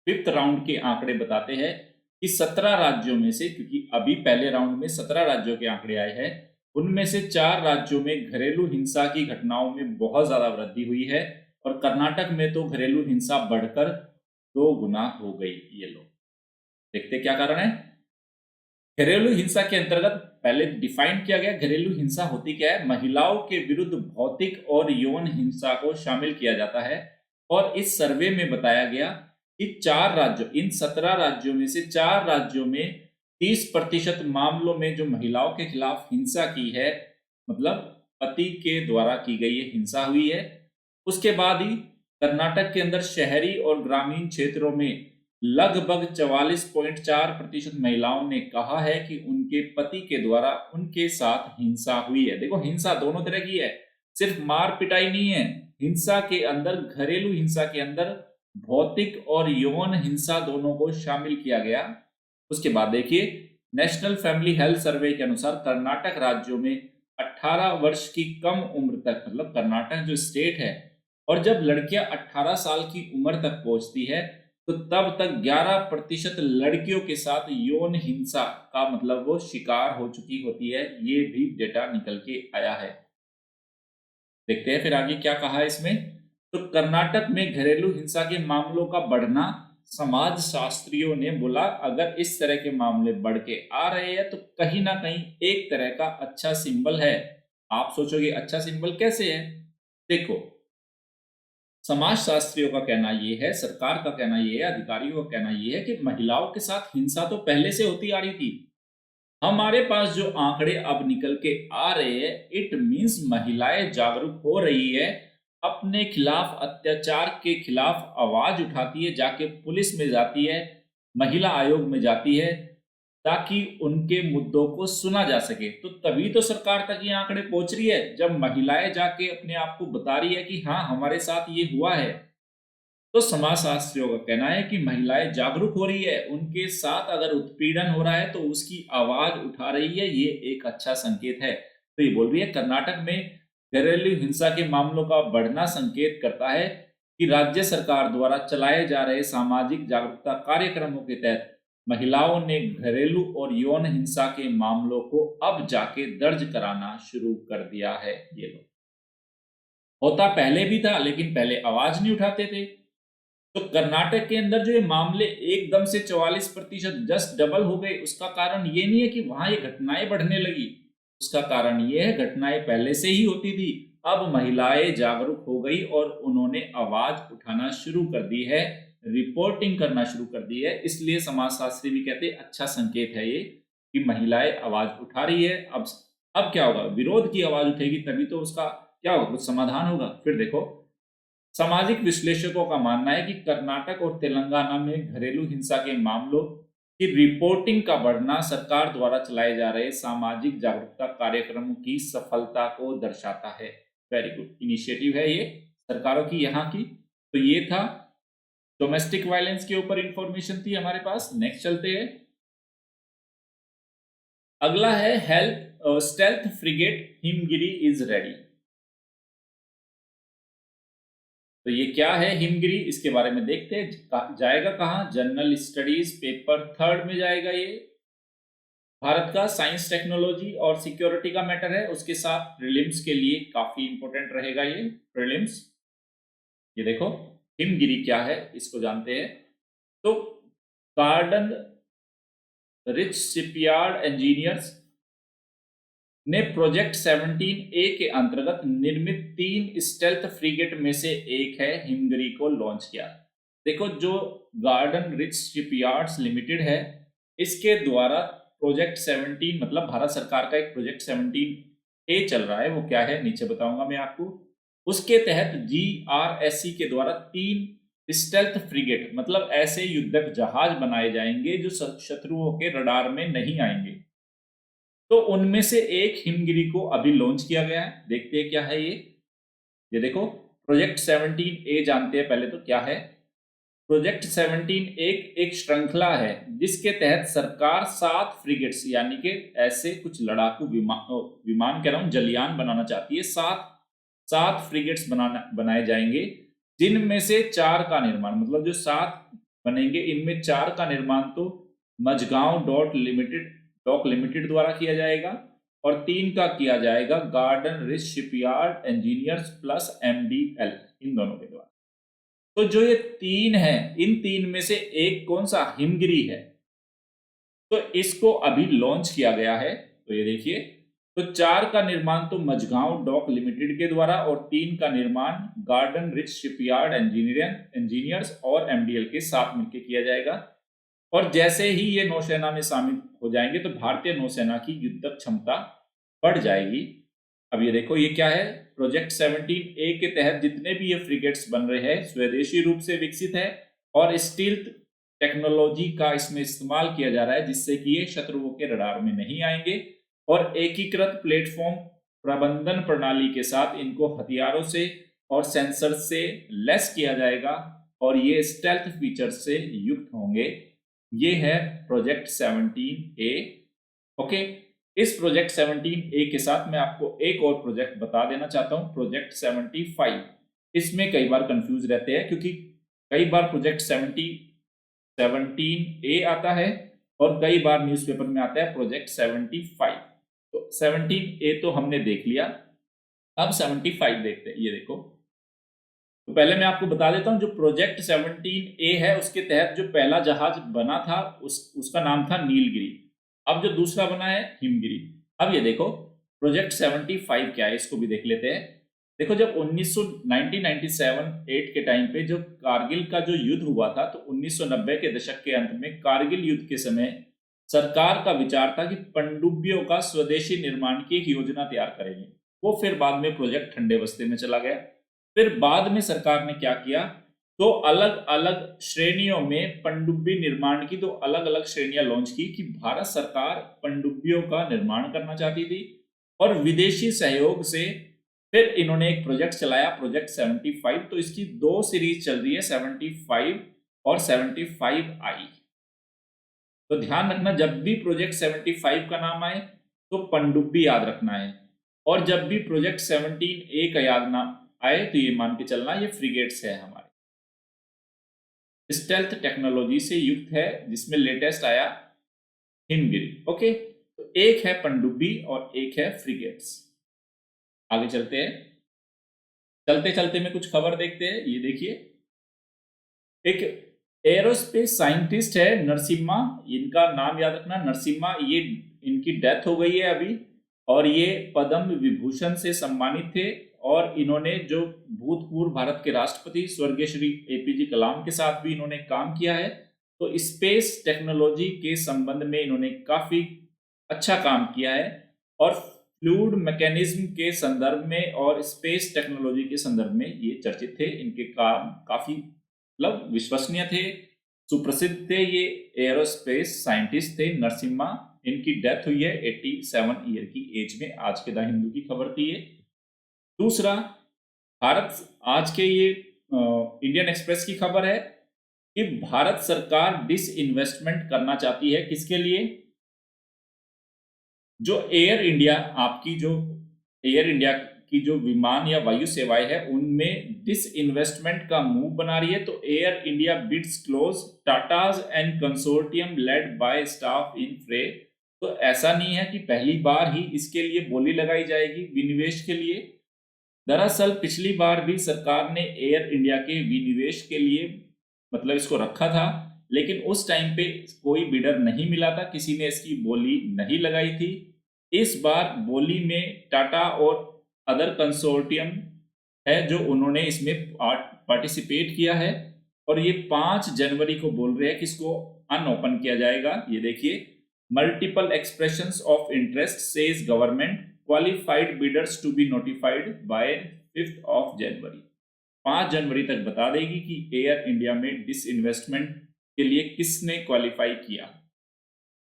5th round के आंकड़े बताते हैं कि 17 राज्यों में से, क्योंकि अभी पहले राउंड में 17 राज्यों के आंकड़े आए हैं, उनमें से 4 राज्यों में घरेलू हिंसा की घटनाओं में बहुत ज्यादा वृद्धि हुई है। और कर्नाटक में तो घरेलू हिंसा बढ़कर 2 गुना हो गई। ये लो, देखते क्या कारण है। घरेलू हिंसा के अंतर्गत पहले डिफाइन किया गया, घरेलू हिंसा होती क्या है? महिलाओं के विरुद्ध भौतिक और यौन हिंसा को शामिल किया जाता है। और इस सर्वे में बताया गया कि 4 राज्यों, इन 17 राज्यों में से 4 राज्यों में 30% मामलों में जो महिलाओं के खिलाफ हिंसा की है, मतलब पति के द्वारा की गई हिंसा हुई है। उसके बाद ही कर्नाटक के अंदर शहरी और ग्रामीण क्षेत्रों में लगभग 44.4% महिलाओं ने कहा है कि उनके पति के द्वारा उनके साथ हिंसा हुई है। देखो, हिंसा दोनों तरह की है, सिर्फ मार पिटाई नहीं है। हिंसा के अंदर, घरेलू हिंसा के अंदर भौतिक और यौन हिंसा दोनों को शामिल किया गया। उसके बाद देखिए, नेशनल फैमिली हेल्थ सर्वे के अनुसार कर्नाटक राज्यों में 18 वर्ष की कम उम्र तक, मतलब कर्नाटक जो स्टेट है, और जब लड़कियां 18 साल की उम्र तक पहुंचती है तो तब तक 11% लड़कियों के साथ यौन हिंसा का, मतलब वो शिकार हो चुकी होती है। ये भी डेटा निकल के आया है। देखते हैं फिर आगे क्या कहा है इसमें। तो कर्नाटक में घरेलू हिंसा के मामलों का बढ़ना, समाज शास्त्रियों ने बोला अगर इस तरह के मामले बढ़ के आ रहे हैं तो कहीं ना कहीं एक तरह का अच्छा सिंबल है। आप सोचोगे अच्छा सिंबल कैसे है? देखो, समाज शास्त्रियों का कहना यह है, सरकार का कहना यह है, अधिकारियों का कहना यह है कि महिलाओं के साथ हिंसा तो पहले से होती आ रही थी। हमारे पास जो आंकड़े अब निकल के आ रहे हैं, इट मींस महिलाएं जागरूक हो रही है, अपने खिलाफ, अत्याचार के खिलाफ आवाज उठाती है, जाके पुलिस में जाती है, महिला आयोग में जाती है, ताकि उनके मुद्दों को सुना जा सके। तो तभी तो सरकार तक ये आंकड़े पहुंच रही है, जब महिलाएं जाके अपने आप को बता रही है कि हाँ हमारे साथ ये हुआ है। तो समाजशास्त्रियों का कहना है कि महिलाएं जागरूक हो रही है, उनके साथ अगर उत्पीड़न हो रहा है तो उसकी आवाज उठा रही है, ये एक अच्छा संकेत है। तो ये बोल रही है कर्नाटक में घरेलू हिंसा के मामलों का बढ़ना संकेत करता है कि राज्य सरकार द्वारा चलाए जा रहे सामाजिक जागरूकता कार्यक्रमों के तहत महिलाओं ने घरेलू और यौन हिंसा के मामलों को अब जाके दर्ज कराना शुरू कर दिया है। ये लोग, होता पहले भी था लेकिन पहले आवाज नहीं उठाते थे। तो कर्नाटक के अंदर जो ये मामले एकदम से 44% जस्ट डबल हो गए, उसका कारण ये नहीं है कि वहां ये घटनाएं बढ़ने लगी, उसका कारण ये है घटनाएं पहले से ही होती थी, अब महिलाएं जागरूक हो गई और उन्होंने आवाज उठाना शुरू कर दी है, रिपोर्टिंग करना शुरू कर दी है। इसलिए समाजशास्त्री भी कहते हैं अच्छा संकेत है ये कि महिलाएं आवाज उठा रही है। अब क्या होगा, विरोध की आवाज उठेगी तभी तो उसका क्या होगा, कुछ समाधान होगा। फिर देखो, सामाजिक विश्लेषकों का मानना है कि कर्नाटक और तेलंगाना में घरेलू हिंसा के मामलों की रिपोर्टिंग का बढ़ना सरकार द्वारा चलाए जा रहे सामाजिक जागरूकता कार्यक्रमों की सफलता को दर्शाता है। वेरी गुड इनिशिएटिव है ये सरकारों की यहाँ की। तो ये था डोमेस्टिक वायलेंस के ऊपर इंफॉर्मेशन थी हमारे पास। नेक्स्ट चलते हैं, अगला है health stealth frigate Himgiri is ready. तो ये क्या है हिमगिरी, इसके बारे में देखते हैं। जाएगा कहाँ, जनरल स्टडीज पेपर 3 में जाएगा। ये भारत का साइंस टेक्नोलॉजी और सिक्योरिटी का मैटर है, उसके साथ प्रीलिम्स के लिए काफी इंपॉर्टेंट रहेगा ये प्रीलिम्स। ये देखो हिमगिरी क्या है इसको जानते हैं। तो गार्डन रिच शिपयार्ड इंजीनियर्स ने प्रोजेक्ट 17A के अंतर्गत निर्मित 3 स्टेल्थ फ्रिगेट में से एक है हिमगिरी को लॉन्च किया। देखो जो गार्डन रिच शिपयार्ड्स लिमिटेड है, इसके द्वारा प्रोजेक्ट 17 मतलब भारत सरकार का एक प्रोजेक्ट 17A चल रहा है। वो क्या है नीचे बताऊंगा मैं आपको। उसके तहत GRSC के द्वारा 3 स्टेल्थ फ्रिगेट मतलब ऐसे युद्धक जहाज बनाए जाएंगे जो शत्रुओं के रडार में नहीं आएंगे। तो उनमें से एक हिमगिरी को अभी लॉन्च किया गया है। देखते हैं क्या है ये देखो प्रोजेक्ट 17A जानते हैं पहले तो क्या है। प्रोजेक्ट 17 एक श्रृंखला है जिसके तहत सरकार 7 फ्रिगेट्स यानी कि ऐसे कुछ लड़ाकू विमान कह रहा हूं जलयान बनाना चाहती है। 7 फ्रिगेट्स बनाए जाएंगे, जिनमें से 4 का निर्माण मतलब जो 7 बनेंगे इनमें 4 का निर्माण तो मझगांव डॉक लिमिटेड द्वारा किया जाएगा और 3 का किया जाएगा garden rich shipyard engineers plus MDL इन दोनों के द्वारा। तो जो ये 3 है इन 3 में से एक कौन सा हिमगिरी है, तो इसको अभी लॉन्च किया गया है। तो ये देखिए, तो 4 का निर्माण तो मझगांव डॉक लिमिटेड के द्वारा और 3 का निर्माण गार्डन रिच शिपयार्ड इंजीनियर्स और MDL के साथ मिलकर किया जाएगा। और जैसे ही ये नौसेना में शामिल हो जाएंगे तो भारतीय नौसेना की युद्धक क्षमता बढ़ जाएगी। अब ये देखो ये क्या है, प्रोजेक्ट 17A के तहत जितने भी ये फ्रिगेट्स बन रहे हैं स्वदेशी रूप से विकसित है और स्टील्थ टेक्नोलॉजी का इसमें इस्तेमाल किया जा रहा है जिससे कि ये शत्रुओं के रडार में नहीं आएंगे और एकीकृत प्लेटफॉर्म प्रबंधन प्रणाली के साथ इनको हथियारों से और सेंसर से लेस किया जाएगा और ये स्टेल्थ फीचर से युक्त होंगे। ये है प्रोजेक्ट 17A। ओके, इस प्रोजेक्ट 17A के साथ मैं आपको एक और प्रोजेक्ट बता देना चाहता हूं, प्रोजेक्ट 75। इसमें कई बार कंफ्यूज रहते हैं क्योंकि कई बार प्रोजेक्ट 17A आता है और कई बार न्यूज़पेपर में आता है प्रोजेक्ट 75। तो 17A तो हमने देख लिया, अब 75 देखते हैं। ये देखो, तो पहले मैं आपको बता देता हूं जो प्रोजेक्ट 17A है उसके तहत जो पहला जहाज बना था उसका नाम था नीलगिरी। अब जो दूसरा बना है हिमगिरी। अब ये देखो प्रोजेक्ट 75 क्या है इसको भी देख लेते हैं। देखो जब 1997-8 के टाइम पे जो कारगिल का जो युद्ध हुआ था तो 1990 के दशक के अंत में कारगिल युद्ध के समय सरकार का विचार था कि पनडुब्बियों का स्वदेशी निर्माण की एक योजना तैयार करेंगे। वो फिर बाद में प्रोजेक्ट ठंडे बस्ते में चला गया। फिर बाद में सरकार ने क्या किया, तो अलग अलग श्रेणियों में पनडुब्बी निर्माण की 2 अलग अलग श्रेणियां लॉन्च की कि भारत सरकार पनडुब्बियों का निर्माण करना चाहती थी और विदेशी सहयोग से फिर इन्होंने एक प्रोजेक्ट चलाया प्रोजेक्ट 75। तो इसकी 2 सीरीज चल रही है 75 और 75I। तो ध्यान रखना जब भी प्रोजेक्ट 75 का नाम आए तो पनडुब्बी याद रखना है और जब भी प्रोजेक्ट 17A का याद नाम आए तो ये मान के चलना ये फ्रिगेट्स है हमारे। स्टेल्थ टेक्नोलॉजी से युक्त है, जिसमें लेटेस्ट आया हिमगिरी। ओके, तो एक है पनडुब्बी और एक है फ्रिगेट्स। आगे चलते हैं, चलते चलते में कुछ खबर देखते हैं। ये देखिए, एक एरोस्पेस साइंटिस्ट है नरसिम्हा, इनका नाम याद रखना नरसिम्हा, ये इनकी डेथ हो गई है अभी, और ये पद्म विभूषण से सम्मानित थे। और इन्होंने जो भूतपूर्व भारत के राष्ट्रपति स्वर्गीय श्री एपीजे कलाम के साथ भी इन्होंने काम किया है। तो स्पेस टेक्नोलॉजी के संबंध में इन्होंने काफी अच्छा काम किया है, और फ्लूइड मैकेनिज्म के संदर्भ में और स्पेस टेक्नोलॉजी के संदर्भ में ये चर्चित थे। इनके काम काफी मतलब विश्वसनीय थे, सुप्रसिद्ध थे। ये एरोस्पेस साइंटिस्ट थे नरसिम्हा। इनकी डेथ हुई है 87 ईयर की एज में। आज के द हिंदू की खबर थी ये। दूसरा, भारत आज के ये इंडियन एक्सप्रेस की खबर है कि भारत सरकार डिसइन्वेस्टमेंट करना चाहती है। किसके लिए? जो एयर इंडिया, आपकी जो एयर इंडिया की जो विमान या वायु सेवाएं है, उनमें डिसइन्वेस्टमेंट का मूव बना रही है। तो Air India bids close Tatas and consortium led by staff in fray. तो ऐसा नहीं है कि पहली बार ही इसके लिए बोली लगाई जाएगी विनिवेश के लिए। दरअसल पिछली बार भी सरकार ने एयर इंडिया के विनिवेश के लिए मतलब इसको रखा था, लेकिन उस टाइम पे कोई बिडर नहीं मिला था, किसी ने इसकी बोली नहीं लगाई थी। इस बार बोली में टाटा और अदर कंसोर्टियम है जो उन्होंने इसमें पार्टिसिपेट किया है, और ये 5 जनवरी को बोल रहे हैं कि इसको अनओपन किया जाएगा। ये देखिए, multiple expressions of interest says government, qualified bidders to be notified by 5 of January. 5 जनवरी तक बता देगी कि एयर इंडिया में डिसइन्वेस्टमेंट के लिए किसने क्वालिफाई किया।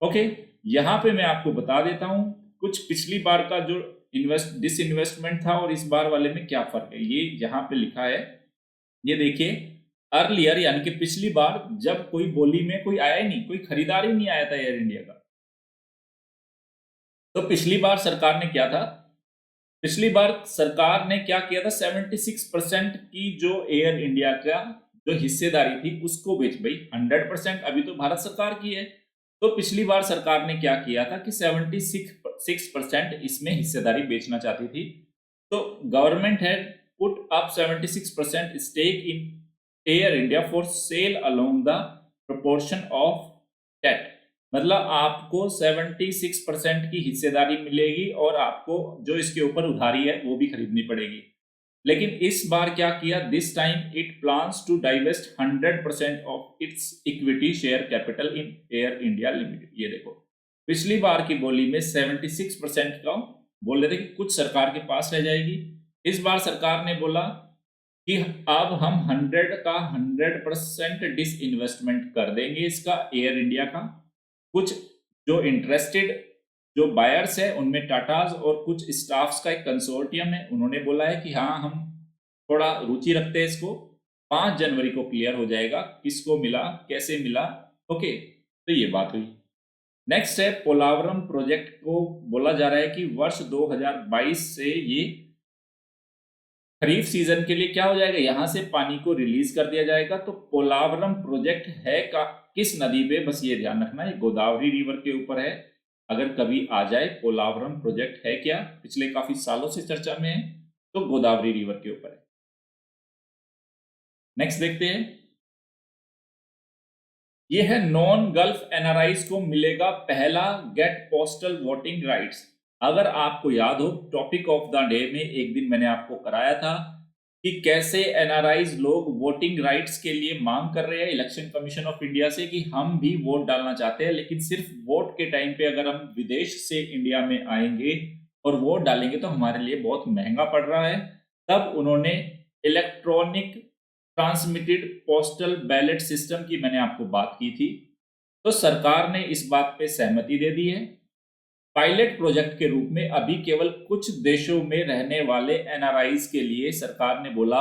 ओके, यहां पे मैं आपको बता देता हूं कुछ पिछली बार का जो डिसइन्वेस्टमेंट था और इस बार वाले में क्या फर्क है। ये यहां पे लिखा है, ये देखिए, अर्लियर यानी कि पिछली बार जब कोई बोली में कोई आया ही नहीं, कोई खरीदार ही नहीं आया था एयर इंडिया का। तो पिछली बार सरकार ने क्या था, पिछली बार सरकार ने क्या किया था, 76% की जो एयर इंडिया का जो हिस्सेदारी थी उसको बेच भाई। 100% अभी तो भारत सरकार की है। तो पिछली बार सरकार ने क्या किया था कि 76% इसमें हिस्सेदारी बेचना चाहती थी। तो government has put up 76% stake in Air India for sale along the proportion of debt. मतलब आपको 76% की हिस्सेदारी मिलेगी और आपको जो इसके ऊपर उधारी है वो भी खरीदनी पड़ेगी। लेकिन इस बार क्या किया, this time it plans to divest 100% of its equity share capital in Air India Limited. ये देखो, पिछली बार की बोली में 76% का बोल रहे थे कि कुछ सरकार के पास रह जाएगी। इस बार सरकार ने बोला कि अब हम 100% डिसइन्वेस्टमेंट कर देंगे इसका, एयर इंडिया का। कुछ जो इंटरेस्टेड जो बायर्स है उनमें टाटाज और कुछ स्टाफ्स का एक कंसोर्टियम है, उन्होंने बोला है कि हाँ हम थोड़ा रुचि रखते हैं इसको। 5 जनवरी को क्लियर हो जाएगा किसको मिला, कैसे मिला। ओके, तो ये बात हुई। नेक्स्ट है पोलावरम प्रोजेक्ट को बोला जा रहा है कि वर्ष 2022 से ये खरीफ सीजन के लिए क्या हो जाएगा, यहां से पानी को रिलीज कर दिया जाएगा। तो पोलावरम प्रोजेक्ट है का किस नदी पे, बस ये ध्यान रखना है, गोदावरी रिवर के ऊपर है। अगर कभी आ जाए पोलावरम प्रोजेक्ट है क्या, पिछले काफी सालों से चर्चा में है, तो गोदावरी रिवर के ऊपर है। नेक्स्ट देखते हैं, ये है नॉन गल्फ एनआरआईज को मिलेगा पहला गेट पोस्टल वोटिंग राइट्स। अगर आपको याद हो, टॉपिक ऑफ द डे में एक दिन मैंने आपको कराया था कि कैसे एनआरआईज लोग वोटिंग राइट्स के लिए मांग कर रहे हैं इलेक्शन कमीशन ऑफ इंडिया से कि हम भी वोट डालना चाहते हैं, लेकिन सिर्फ वोट के टाइम पे अगर हम विदेश से इंडिया में आएंगे और वोट डालेंगे तो हमारे लिए बहुत महंगा पड़ रहा है। तब उन्होंने electronic transmitted postal ballot system की मैंने आपको बात की थी। तो सरकार ने इस बात पे सहमति दे दी है। पायलट प्रोजेक्ट के रूप में अभी केवल कुछ देशों में रहने वाले एनआरआईज के लिए सरकार ने बोला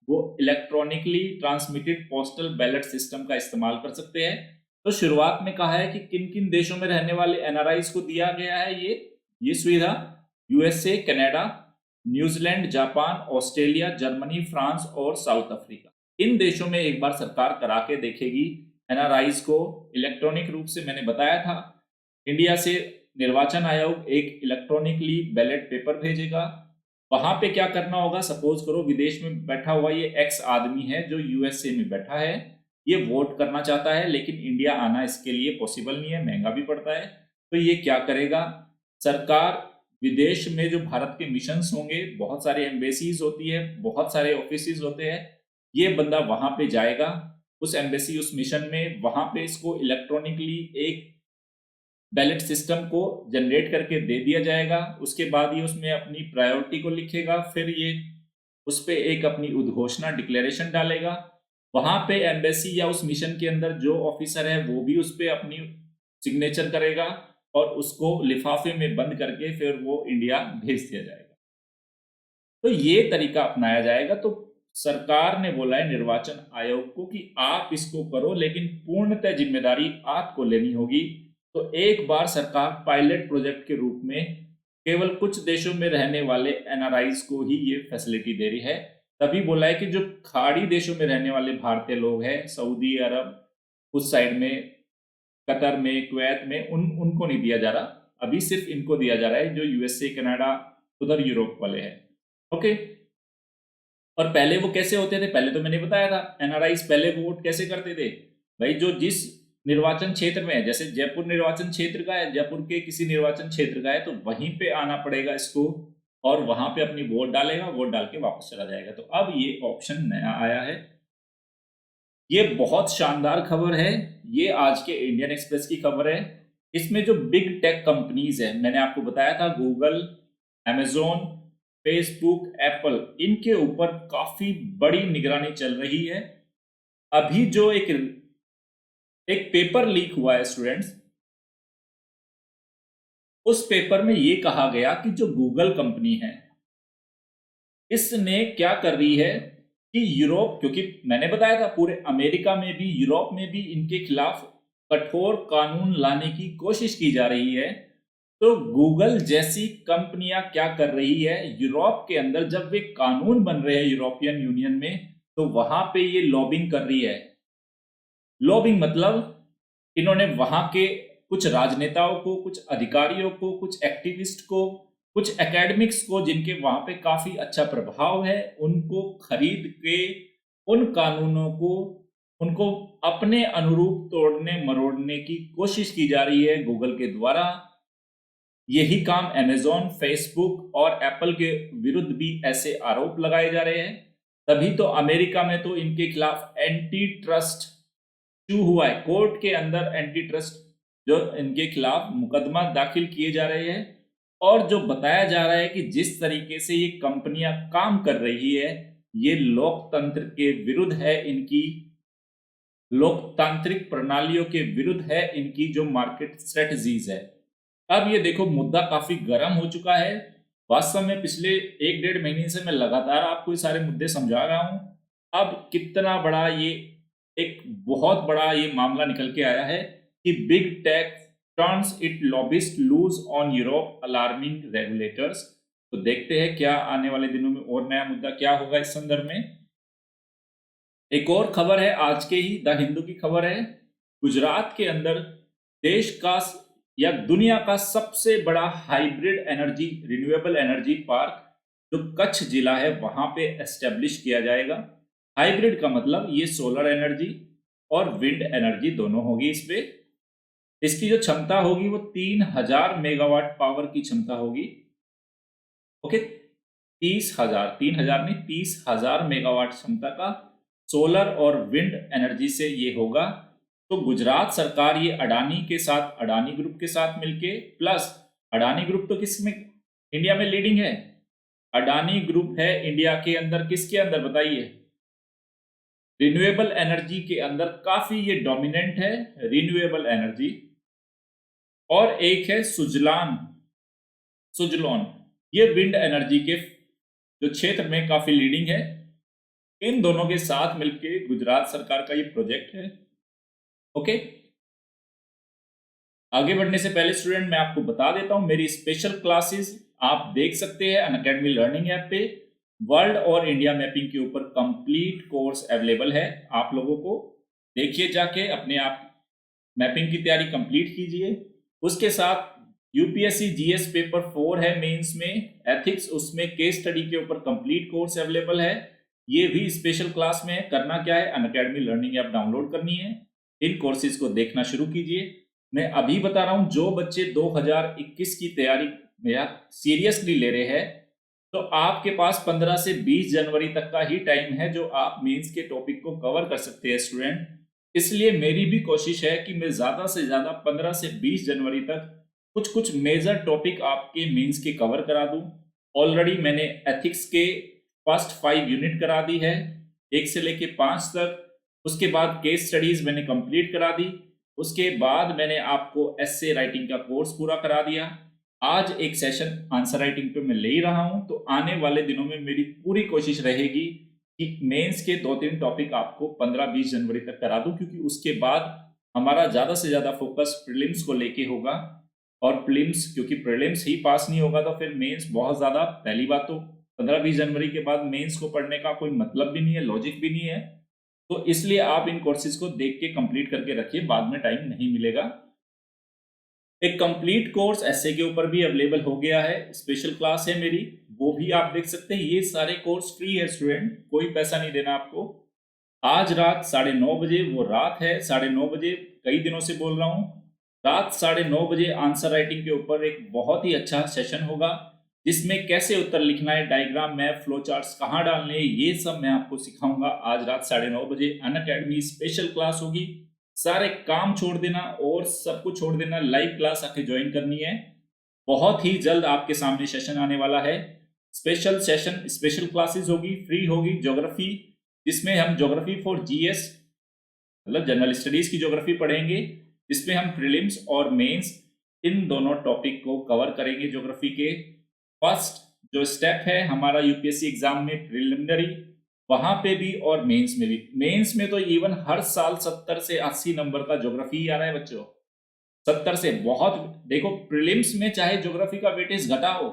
वो electronically transmitted postal ballot system का इस्तेमाल कर सकते हैं। तो शुरुआत में कहा है कि किन किन देशों में रहने वाले एनआरआईज को दिया गया है ये सुविधा, USA, Canada, New Zealand, Japan, Australia, Germany, France और साउथ अफ्रीका। इन देशों में एक बार सरकार करा के देखेगी एनआरआईज को इलेक्ट्रॉनिक रूप से। मैंने बताया था इंडिया से निर्वाचन आयोग एक इलेक्ट्रॉनिकली बैलेट पेपर भेजेगा। वहां पे क्या करना होगा, सपोज करो विदेश में बैठा हुआ ये एक्स आदमी है जो यूएसए में बैठा है, ये वोट करना चाहता है लेकिन इंडिया आना इसके लिए पॉसिबल नहीं है, महंगा भी पड़ता है। तो ये क्या करेगा, सरकार विदेश में जो भारत के मिशंस होंगे, बहुत सारे एम्बेसीज होती है, बहुत सारे ऑफिस होते हैं, ये बंदा वहां पे जाएगा उस एम्बेसी उस मिशन में, वहां पे इसको इलेक्ट्रॉनिकली एक बैलेट सिस्टम को जनरेट करके दे दिया जाएगा। उसके बाद ये उसमें अपनी प्रायोरिटी को लिखेगा, फिर ये उस पर एक अपनी उद्घोषणा डिक्लेरेशन डालेगा। वहां पे एम्बेसी या उस मिशन के अंदर जो ऑफिसर है वो भी उस पर अपनी सिग्नेचर करेगा और उसको लिफाफे में बंद करके फिर वो इंडिया भेज दिया जाएगा। तो ये तरीका अपनाया जाएगा। तो सरकार ने बोला है निर्वाचन आयोग को कि आप इसको करो लेकिन पूर्णतः जिम्मेदारी आपको लेनी होगी। तो एक बार सरकार पायलट प्रोजेक्ट के रूप में केवल कुछ देशों में रहने वाले एनआरआईज को ही ये फैसिलिटी दे रही है। तभी बोला है कि जो खाड़ी देशों में रहने वाले भारतीय लोग हैं, सऊदी अरब उस साइड में, कतर में, कुवैत में, उनको नहीं दिया जा रहा, अभी सिर्फ इनको दिया जा रहा है जो यूएसए, कनाडा, उधर यूरोप वाले हैं। ओके। और पहले वो कैसे होते थे, पहले तो मैंने बताया था एनआरआईज पहले वोट कैसे करते थे भाई, जो जिस निर्वाचन क्षेत्र में है, जैसे जयपुर निर्वाचन क्षेत्र का है, जयपुर के किसी निर्वाचन क्षेत्र का है, तो वहीं पे आना पड़ेगा इसको और वहां पे अपनी वोट डालेगा, वोट डाल के वापस चला जाएगा। तो अब ये ऑप्शन नया आया है। ये बहुत शानदार खबर है, ये आज के इंडियन एक्सप्रेस की खबर है। इसमें जो बिग टेक कंपनीज है, मैंने आपको बताया था गूगल, अमेजोन, फेसबुक, एप्पल, इनके ऊपर काफी बड़ी निगरानी चल रही है। अभी जो एक पेपर लीक हुआ है स्टूडेंट्स, उस पेपर में ये कहा गया कि जो गूगल कंपनी है इसने क्या कर रही है कि यूरोप, क्योंकि मैंने बताया था पूरे अमेरिका में भी यूरोप में भी इनके खिलाफ कठोर कानून लाने की कोशिश की जा रही है। तो गूगल जैसी कंपनियां क्या कर रही है, यूरोप के अंदर जब वे कानून बन रहे हैं यूरोपियन यूनियन में, तो वहां पे ये लॉबिंग कर रही है। लॉबिंग मतलब इन्होंने वहां के कुछ राजनेताओं को, कुछ अधिकारियों को, कुछ एक्टिविस्ट को, कुछ एकेडमिक्स को जिनके वहां पे काफी अच्छा प्रभाव है, उनको खरीद के उन कानूनों को उनको अपने अनुरूप तोड़ने मरोड़ने की कोशिश की जा रही है गूगल के द्वारा। यही काम अमेजॉन, फेसबुक और एप्पल के विरुद्ध भी ऐसे आरोप लगाए जा रहे हैं। तभी तो अमेरिका में तो इनके खिलाफ एंटी ट्रस्ट इशू हुआ है, कोर्ट के अंदर एंटी ट्रस्ट जो इनके खिलाफ मुकदमा दाखिल किए जा रहे हैं। और जो बताया जा रहा है कि जिस तरीके से ये कंपनियां काम कर रही है, ये लोकतंत्र के विरुद्ध है, इनकी लोकतांत्रिक प्रणालियों के विरुद्ध है, इनकी जो मार्केट स्ट्रेटजीज है। अब ये देखो मुद्दा काफी गर्म हो चुका है। वास्तव में पिछले 1-1.5 महीने से मैं लगातार आपको ये सारे मुद्दे समझा रहा हूं। अब कितना बड़ा ये एक बहुत बड़ा ये मामला निकल के आया है कि big tech turns it lobbyist lose on Europe alarming regulators. तो देखते हैं क्या आने वाले दिनों में और नया मुद्दा क्या होगा इस संदर्भ में। एक और खबर है, आज के ही द हिंदू की खबर है। गुजरात के अंदर देश का या दुनिया का सबसे बड़ा hybrid energy renewable energy park जो कच्छ जिला है वहां पे एस्टेब्लिश किया जाएगा। हाइब्रिड का मतलब ये सोलर एनर्जी और विंड एनर्जी दोनों होगी इस पे। इसकी जो क्षमता होगी वो 3000 मेगावाट पावर की क्षमता होगी। ओके, 30,000, 3000 नहीं, 30,000 मेगावाट क्षमता का सोलर और विंड एनर्जी से ये होगा। तो गुजरात सरकार ये अडानी के साथ, अडानी ग्रुप के साथ मिलके, प्लस अडानी ग्रुप तो किसमें इंडिया में लीडिंग है, अडानी ग्रुप है इंडिया के अंदर किसके अंदर बताइए, रिन्यूएबल एनर्जी के अंदर काफी ये डोमिनेंट है, रिन्यूएबल एनर्जी। और एक है सुजलान, सुजलॉन, ये विंड एनर्जी के जो क्षेत्र में काफी लीडिंग है। इन दोनों के साथ मिलके गुजरात सरकार का ये प्रोजेक्ट है। ओके, आगे बढ़ने से पहले स्टूडेंट मैं आपको बता देता हूं मेरी स्पेशल क्लासेस आप देख सकते हैं अनअकैडमी लर्निंग ऐप पे। वर्ल्ड और इंडिया मैपिंग के ऊपर कंप्लीट कोर्स अवेलेबल है आप लोगों को। देखिए जाके अपने आप मैपिंग की तैयारी कंप्लीट कीजिए। उसके साथ यूपीएससी जीएस पेपर 4 है मेंस में, एथिक्स, उसमें केस स्टडी के ऊपर कंप्लीट कोर्स अवेलेबल है। ये भी स्पेशल क्लास में है। करना क्या है, अनअकैडमी लर्निंग ऐप डाउनलोड करनी है, इन कोर्सेज को देखना शुरू कीजिए। मैं अभी बता रहा हूं, जो बच्चे 2021 की तैयारी में सीरियसली ले रहे हैं, तो आपके पास 15 से 20 जनवरी तक का ही टाइम है जो आप मेंस के टॉपिक को कवर कर सकते हैं स्टूडेंट। इसलिए मेरी भी कोशिश है कि मैं ज्यादा से ज्यादा 15 से 20 जनवरी तक कुछ कुछ मेजर टॉपिक आपके मेंस के कवर करा दूं। ऑलरेडी मैंने एथिक्स के फर्स्ट 5 यूनिट करा दी है, 1 से लेके 5 तक। उसके बाद केस स्टडीज मैंने कंप्लीट करा दी। उसके बाद मैंने आपको एस्से राइटिंग का कोर्स पूरा करा दिया। आज एक सेशन आंसर राइटिंग पे मैं ले ही रहा हूं। तो आने वाले दिनों में मेरी पूरी कोशिश रहेगी कि मेंस के 2-3 टॉपिक आपको 15-20 जनवरी तक करा दूं, क्योंकि उसके बाद हमारा ज्यादा से ज्यादा फोकस प्रीलिम्स को लेके होगा। और प्रीलिम्स, क्योंकि प्रीलिम्स ही पास नहीं होगा तो फिर मेंस बहुत ज्यादा, पहली बात तो 15-20 जनवरी के बाद मेंस को पढ़ने का कोई मतलब भी नहीं है, लॉजिक भी नहीं है। तो इसलिए आप इन कोर्सेज को देख के कंप्लीट करके रखिए, बाद में टाइम नहीं मिलेगा। एक कंप्लीट कोर्स एसए के ऊपर भी अवेलेबल हो गया है, स्पेशल क्लास है मेरी, वो भी आप देख सकते हैं। ये सारे कोर्स फ्री है स्टूडेंट, कोई पैसा नहीं देना आपको। आज रात 9:30 बजे, वो रात है 9:30 बजे, कई दिनों से बोल रहा हूँ, रात 9:30 बजे आंसर राइटिंग के ऊपर एक बहुत ही अच्छा सेशन होगा, जिसमें कैसे उत्तर लिखना है, डायग्राम, मैप, फ्लो चार्ट्स कहाँ डालने हैं, ये सब मैं आपको सिखाऊंगा। आज रात 9:30 बजे अनअकैडमी स्पेशल क्लास होगी। सारे काम छोड़ देना और सब कुछ छोड़ देना, लाइव क्लास आके ज्वाइन करनी है। बहुत ही जल्द आपके सामने सेशन आने वाला है। स्पेशल सेशन, स्पेशल क्लासेस होगी, फ्री होगी। ज्योग्राफी, जिसमें हम ज्योग्राफी फॉर जीएस, मतलब जनरल स्टडीज की ज्योग्राफी पढ़ेंगे, जिसमें हम प्रीलिम्स और मेंस इन दोनों टॉपिक को कवर करेंगे। ज्योग्राफी के फर्स्ट जो स्टेप है हमारा यूपीएससी एग्जाम में प्रिलिमिनरी, वहां पे भी और मेंस में भी। मेंस में तो इवन हर साल 70 से 80 नंबर का ज्योग्राफी ही आ रहा है बच्चों, 70 से बहुत। देखो प्रीलिम्स में चाहे ज्योग्राफी का वेटेज घटा हो,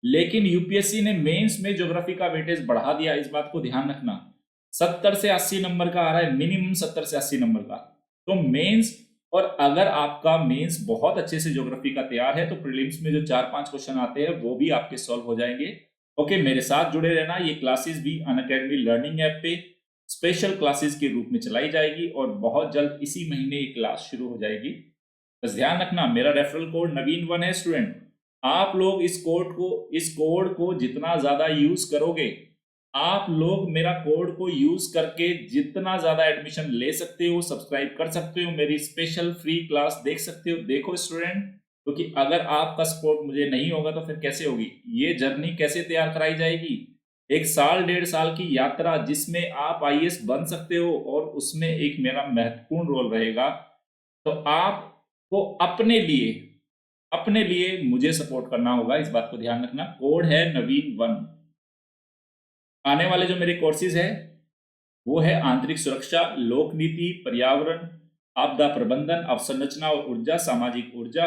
लेकिन यूपीएससी ने मेंस में ज्योग्राफी का वेटेज बढ़ा दिया, इस बात को ध्यान रखना। 70 से 80 नंबर का आ रहा है, मिनिमम 70 से 80 नंबर का। तो मेंस, और अगर आपका मेंस बहुत अच्छे से ज्योग्राफी का तैयार है तो प्रीलिम्स में जो 4-5 क्वेश्चन आते हैं वो भी आपके सॉल्व हो जाएंगे। ओके, मेरे साथ जुड़े रहना। ये क्लासेस भी अनअकैडमी लर्निंग ऐप पे स्पेशल क्लासेस के रूप में चलाई जाएगी और बहुत जल्द इसी महीने ये क्लास शुरू हो जाएगी। बस ध्यान रखना, मेरा रेफरल कोड नवीन1 है स्टूडेंट। आप लोग इस कोड को जितना ज्यादा यूज करोगे, आप लोग मेरा कोड को यूज करके जितना ज्यादा एडमिशन ले सकते हो, सब्सक्राइब कर सकते हो, मेरी स्पेशल फ्री क्लास देख सकते हो। देखो स्टूडेंट, क्योंकि अगर आपका सपोर्ट मुझे नहीं होगा तो फिर कैसे होगी ये जर्नी, कैसे तैयार कराई जाएगी। 1 साल 1.5 साल की यात्रा, जिसमें आप आईएएस बन सकते हो और उसमें एक मेरा महत्वपूर्ण रोल रहेगा। तो आपको अपने लिए मुझे सपोर्ट करना होगा, इस बात को ध्यान रखना। कोड है नवीन1। आने वाले जो मेरे कोर्सेज है वो है आंतरिक सुरक्षा, लोक नीति, पर्यावरण, आपदा प्रबंधन, अवसंरचना और ऊर्जा, सामाजिक ऊर्जा,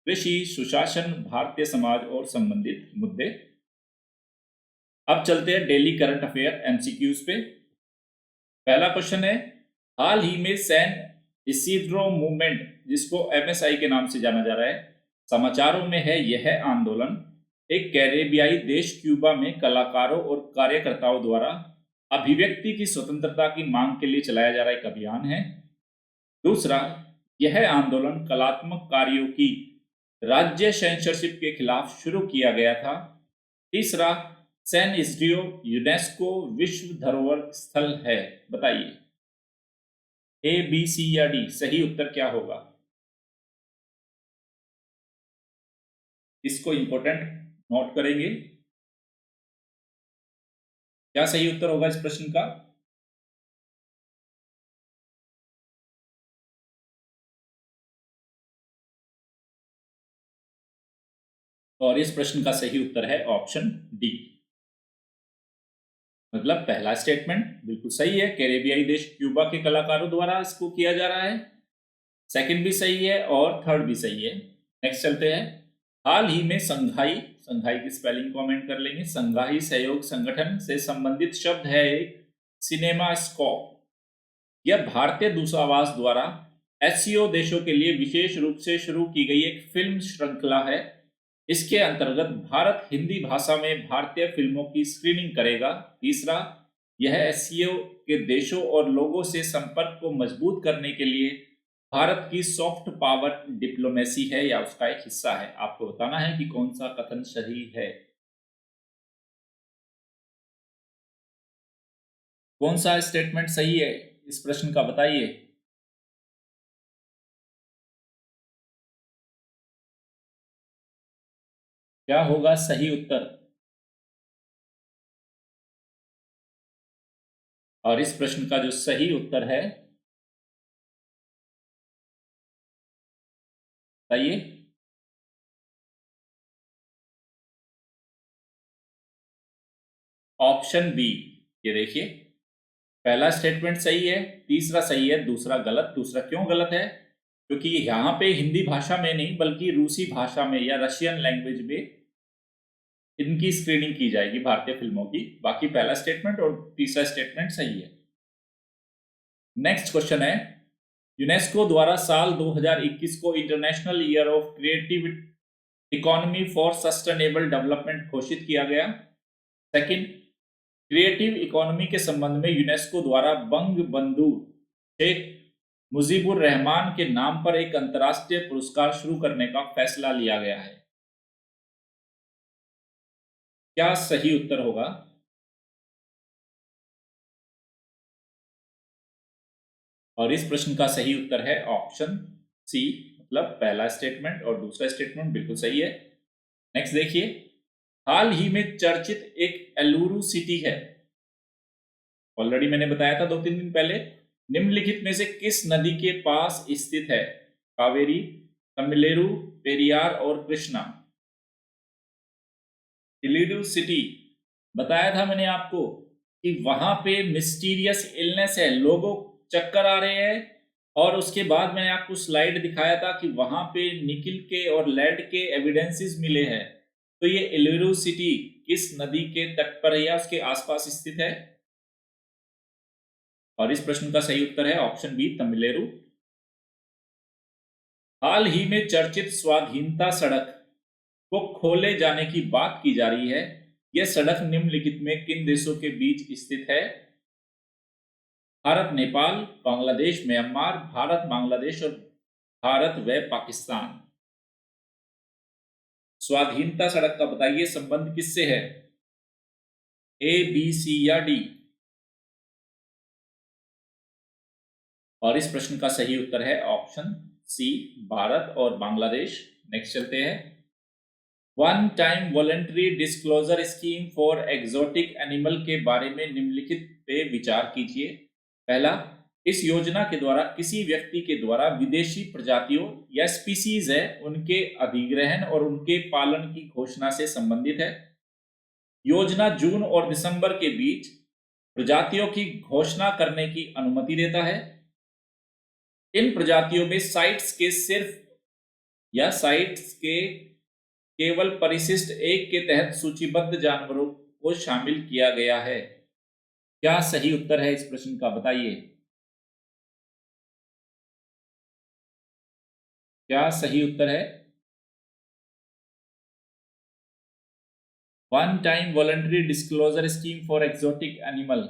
कृषि, सुशासन, भारतीय समाज और संबंधित मुद्दे। अब चलते हैं डेली करंट अफेयर एमसीक्यूज पे। पहला क्वेश्चन है, हाल ही में सैन इसिद्रो मूवमेंट, जिसको एमएसआई के नाम से जाना जा रहा है, समाचारों में है। यह आंदोलन एक कैरेबियाई देश क्यूबा में कलाकारों और कार्यकर्ताओं द्वारा अभिव्यक्ति की स्वतंत्रता की मांग के लिए चलाया जा रहा एक अभियान है। दूसरा, यह आंदोलन कलात्मक कार्यों की राज्य सेंसरशिप के खिलाफ शुरू किया गया था। तीसरा, सैन इसिड्रो यूनेस्को विश्व धरोहर स्थल है। बताइए ए, बी, सी या डी, सही उत्तर क्या होगा? इसको इंपॉर्टेंट नोट करेंगे। क्या सही उत्तर होगा इस प्रश्न का? और इस प्रश्न का सही उत्तर है ऑप्शन डी, मतलब पहला स्टेटमेंट बिल्कुल सही है। कैरेबियाई देश क्यूबा के कलाकारों द्वारा इसको किया जा रहा है। सेकंड भी सही है और थर्ड भी सही है। नेक्स्ट चलते हैं। हाल ही में संघाई संघाई की स्पेलिंग कमेंट कर लेंगे। संघाई सहयोग संगठन से संबंधित शब्द है एक सिनेमा स्कोप। यह भारतीय दूतावास द्वारा एससीओ देशों के लिए विशेष रूप से शुरू की गई एक फिल्म श्रृंखला है। इसके अंतर्गत भारत हिंदी भाषा में भारतीय फिल्मों की स्क्रीनिंग करेगा। तीसरा, यह एससीओ के देशों और लोगों से संपर्क को मजबूत करने के लिए भारत की सॉफ्ट पावर डिप्लोमेसी है या उसका एक हिस्सा है। आपको बताना है कि कौन सा कथन सही है। कौन सा स्टेटमेंट सही है इस प्रश्न का बताइए। क्या होगा सही उत्तर? और इस प्रश्न का जो सही उत्तर है बताइए। Option B. ये देखिए, पहला स्टेटमेंट सही है, तीसरा सही है, दूसरा गलत। दूसरा क्यों गलत है? क्योंकि यहाँ पे हिंदी भाषा में नहीं बल्कि रूसी भाषा में या रशियन लैंग्वेज में इनकी स्क्रीनिंग की जाएगी भारतीय फिल्मों की। बाकी पहला स्टेटमेंट और तीसरा स्टेटमेंट सही है। नेक्स्ट क्वेश्चन है, यूनेस्को द्वारा साल 2021 को international year of creative economy for sustainable development घोषित किया गया। सेकंड, क्रिएटिव इकोनॉमी के संबंध में यूनेस्को द्वारा बंग बंधु शेख मुजीबुर रहमान के नाम पर एक अंतर्राष्ट्रीय पुरस्कार शुरू करने का फैसला लिया गया है। क्या सही उत्तर होगा? और इस प्रश्न का सही उत्तर है ऑप्शन सी, मतलब पहला स्टेटमेंट और दूसरा स्टेटमेंट बिल्कुल सही है। नेक्स्ट देखिए, हाल ही में चर्चित एक एलुरु सिटी है। ऑलरेडी मैंने बताया था 2-3 दिन पहले। निम्नलिखित में से किस नदी के पास स्थित है? कावेरी, तमिलेरु, पेरियार और कृष्णा। एलुरु सिटी, बताया था मैंने आपको कि वहां पे मिस्टीरियस इलनेस है, लोगों चक्कर आ रहे हैं। और उसके बाद मैंने आपको स्लाइड दिखाया था कि वहां पे निकिल के और लेड के एविडेंसेस मिले हैं। तो ये एलुरु सिटी किस नदी के तट पर है या उसके आसपास स्थित है? और इस प्रश्न का सही उत्तर है ऑप्शन बी, तमिलेरु। हाल ही में चर्चित स्वाधीनता सड़क को खोले जाने की बात की जा रही है। यह सड़क निम्नलिखित में किन देशों के बीच स्थित है? भारत नेपाल, बांग्लादेश म्यांमार, भारत बांग्लादेश और भारत व पाकिस्तान। स्वाधीनता सड़क का बताइए संबंध किससे है? ए, बी, सी या डी? और इस प्रश्न का सही उत्तर है ऑप्शन सी, भारत और बांग्लादेश। नेक्स्ट चलते हैं, one time voluntary disclosure scheme for exotic animal के बारे में निम्नलिखित पे विचार कीजिए। पहला, इस योजना के द्वारा किसी व्यक्ति के द्वारा विदेशी प्रजातियों या स्पीसीज है उनके अधिग्रहण और उनके पालन की घोषणा से संबंधित है। योजना जून और दिसंबर के बीच प्रजातियों की घोषणा करने की अनुमति देता है। इन प्रजातियों में साइट्स के सिर्फ या साइट्स के केवल परिशिष्ट 1 के तहत सूचीबद्ध जानवरों को शामिल किया गया है। क्या सही उत्तर है इस प्रश्न का बताइए। क्या सही उत्तर है? One time voluntary disclosure scheme for exotic animal.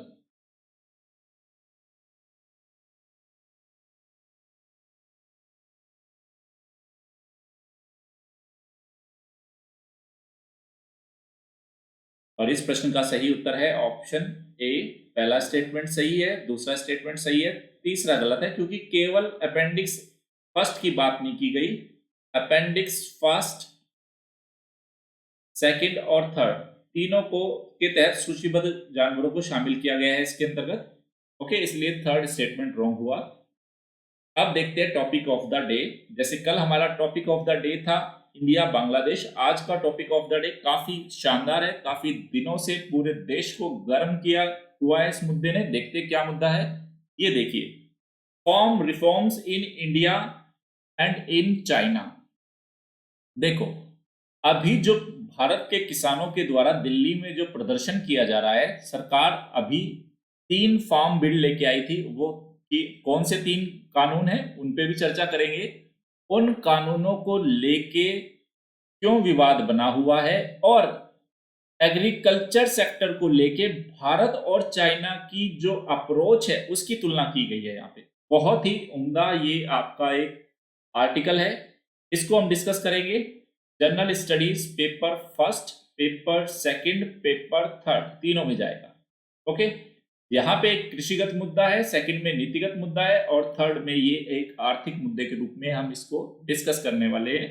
और इस प्रश्न का सही उत्तर है ऑप्शन ए, पहला स्टेटमेंट सही है, दूसरा स्टेटमेंट सही है, तीसरा गलत है क्योंकि केवल अपेंडिक्स फर्स्ट की बात नहीं की गई। अपेंडिक्स फर्स्ट, सेकंड और थर्ड तीनों को के तहत सूचीबद्ध जानवरों को शामिल किया गया है इसके अंतर्गत। ओके, इसलिए थर्ड स्टेटमेंट रॉन्ग हुआ। अब देखते हैं टॉपिक ऑफ द डे। जैसे कल हमारा टॉपिक ऑफ द डे था इंडिया बांग्लादेश, आज का टॉपिक ऑफ द डे काफी शानदार है। काफी दिनों से पूरे देश को गर्म किया हुआ है इस मुद्दे ने। देखते क्या मुद्दा है, ये देखिए, form reforms in India and in China. देखो, अभी जो भारत के किसानों के द्वारा दिल्ली में जो प्रदर्शन किया जा रहा है, सरकार अभी 3 फार्म बिल लेके आई थी। वो कि कौन से 3 कानून हैं उन पे भी चर्चा करेंगे। उन कानूनों को लेके क्यों विवाद बना हुआ है और एग्रीकल्चर सेक्टर को लेके भारत और चाइना की जो अप्रोच है उसकी तुलना की गई है। यहाँ पे बहुत ही उम्दा ये आपका एक आर्टिकल है, इसको हम डिस्कस करेंगे। General studies paper first, paper second, paper third तीनों में जाएगा। ओके, यहाँ पे एक कृषिगत मुद्दा है, सेकंड में नीतिगत मुद्दा है और थर्ड में ये एक आर्थिक मुद्दे के रूप में हम इसको डिस्कस करने वाले हैं।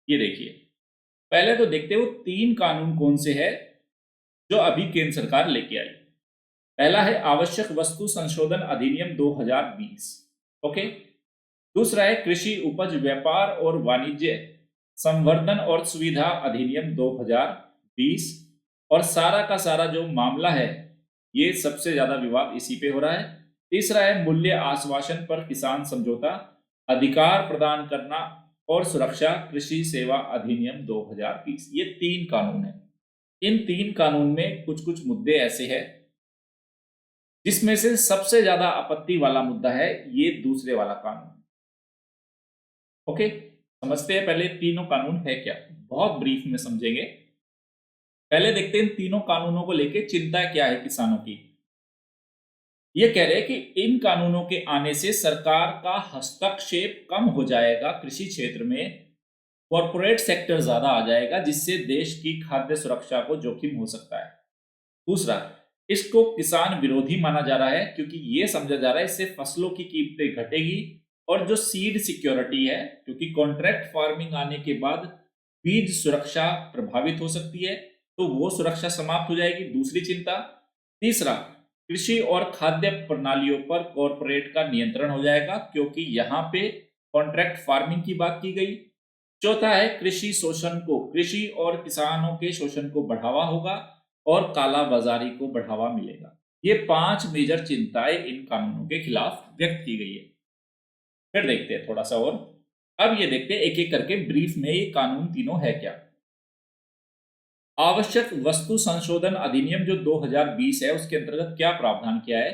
ये देखिए, पहले तो देखते हो 3 कानून कौन से है जो अभी केंद्र सरकार लेके आई। पहला है आवश्यक वस्तु संशोधन अधिनियम 2020। ओके, दूसरा है कृषि उपज व्यापार और वाणिज्य संवर्धन और सुविधा अधिनियम 2020। और सारा का सारा जो मामला है ये सबसे ज्यादा विवाद इसी पे हो रहा है। तीसरा है मूल्य आश्वासन पर किसान समझौता अधिकार प्रदान करना और सुरक्षा कृषि सेवा अधिनियम 2020। ये 3 कानून है। इन 3 कानून में कुछ कुछ मुद्दे ऐसे हैं जिसमें से सबसे ज्यादा आपत्ति वाला मुद्दा है ये दूसरे वाला कानून। ओके, समझते हैं पहले तीनों कानून है क्या, बहुत ब्रीफ में समझेंगे। पहले देखते हैं इन तीनों कानूनों को लेके चिंता क्या है किसानों की। ये कह रहे हैं कि इन कानूनों के आने से सरकार का हस्तक्षेप कम हो जाएगा कृषि क्षेत्र में, कॉरपोरेट सेक्टर ज्यादा आ जाएगा जिससे देश की खाद्य सुरक्षा को जोखिम हो सकता है। दूसरा, इसको किसान विरोधी माना जा रहा है क्योंकि ये समझा जा रहा है इससे फसलों की कीमतें घटेगी और जो सीड सिक्योरिटी है, क्योंकि कॉन्ट्रैक्ट फार्मिंग आने के बाद बीज सुरक्षा प्रभावित हो सकती है तो वो सुरक्षा समाप्त हो जाएगी, दूसरी चिंता। तीसरा, कृषि और खाद्य प्रणालियों पर कॉरपोरेट का नियंत्रण हो जाएगा क्योंकि यहाँ पे कॉन्ट्रैक्ट फार्मिंग की बात की गई। चौथा है कृषि शोषण को, कृषि और किसानों के शोषण को बढ़ावा होगा और काला बाजारी को बढ़ावा मिलेगा। ये 5 मेजर चिंताएं इन कानूनों के खिलाफ व्यक्त की गई है। फिर देखते हैं थोड़ा सा और, अब ये देखते हैं एक एक करके ब्रीफ में ये कानून तीनों है क्या। आवश्यक वस्तु संशोधन अधिनियम जो 2020 है उसके अंतर्गत क्या प्रावधान किया है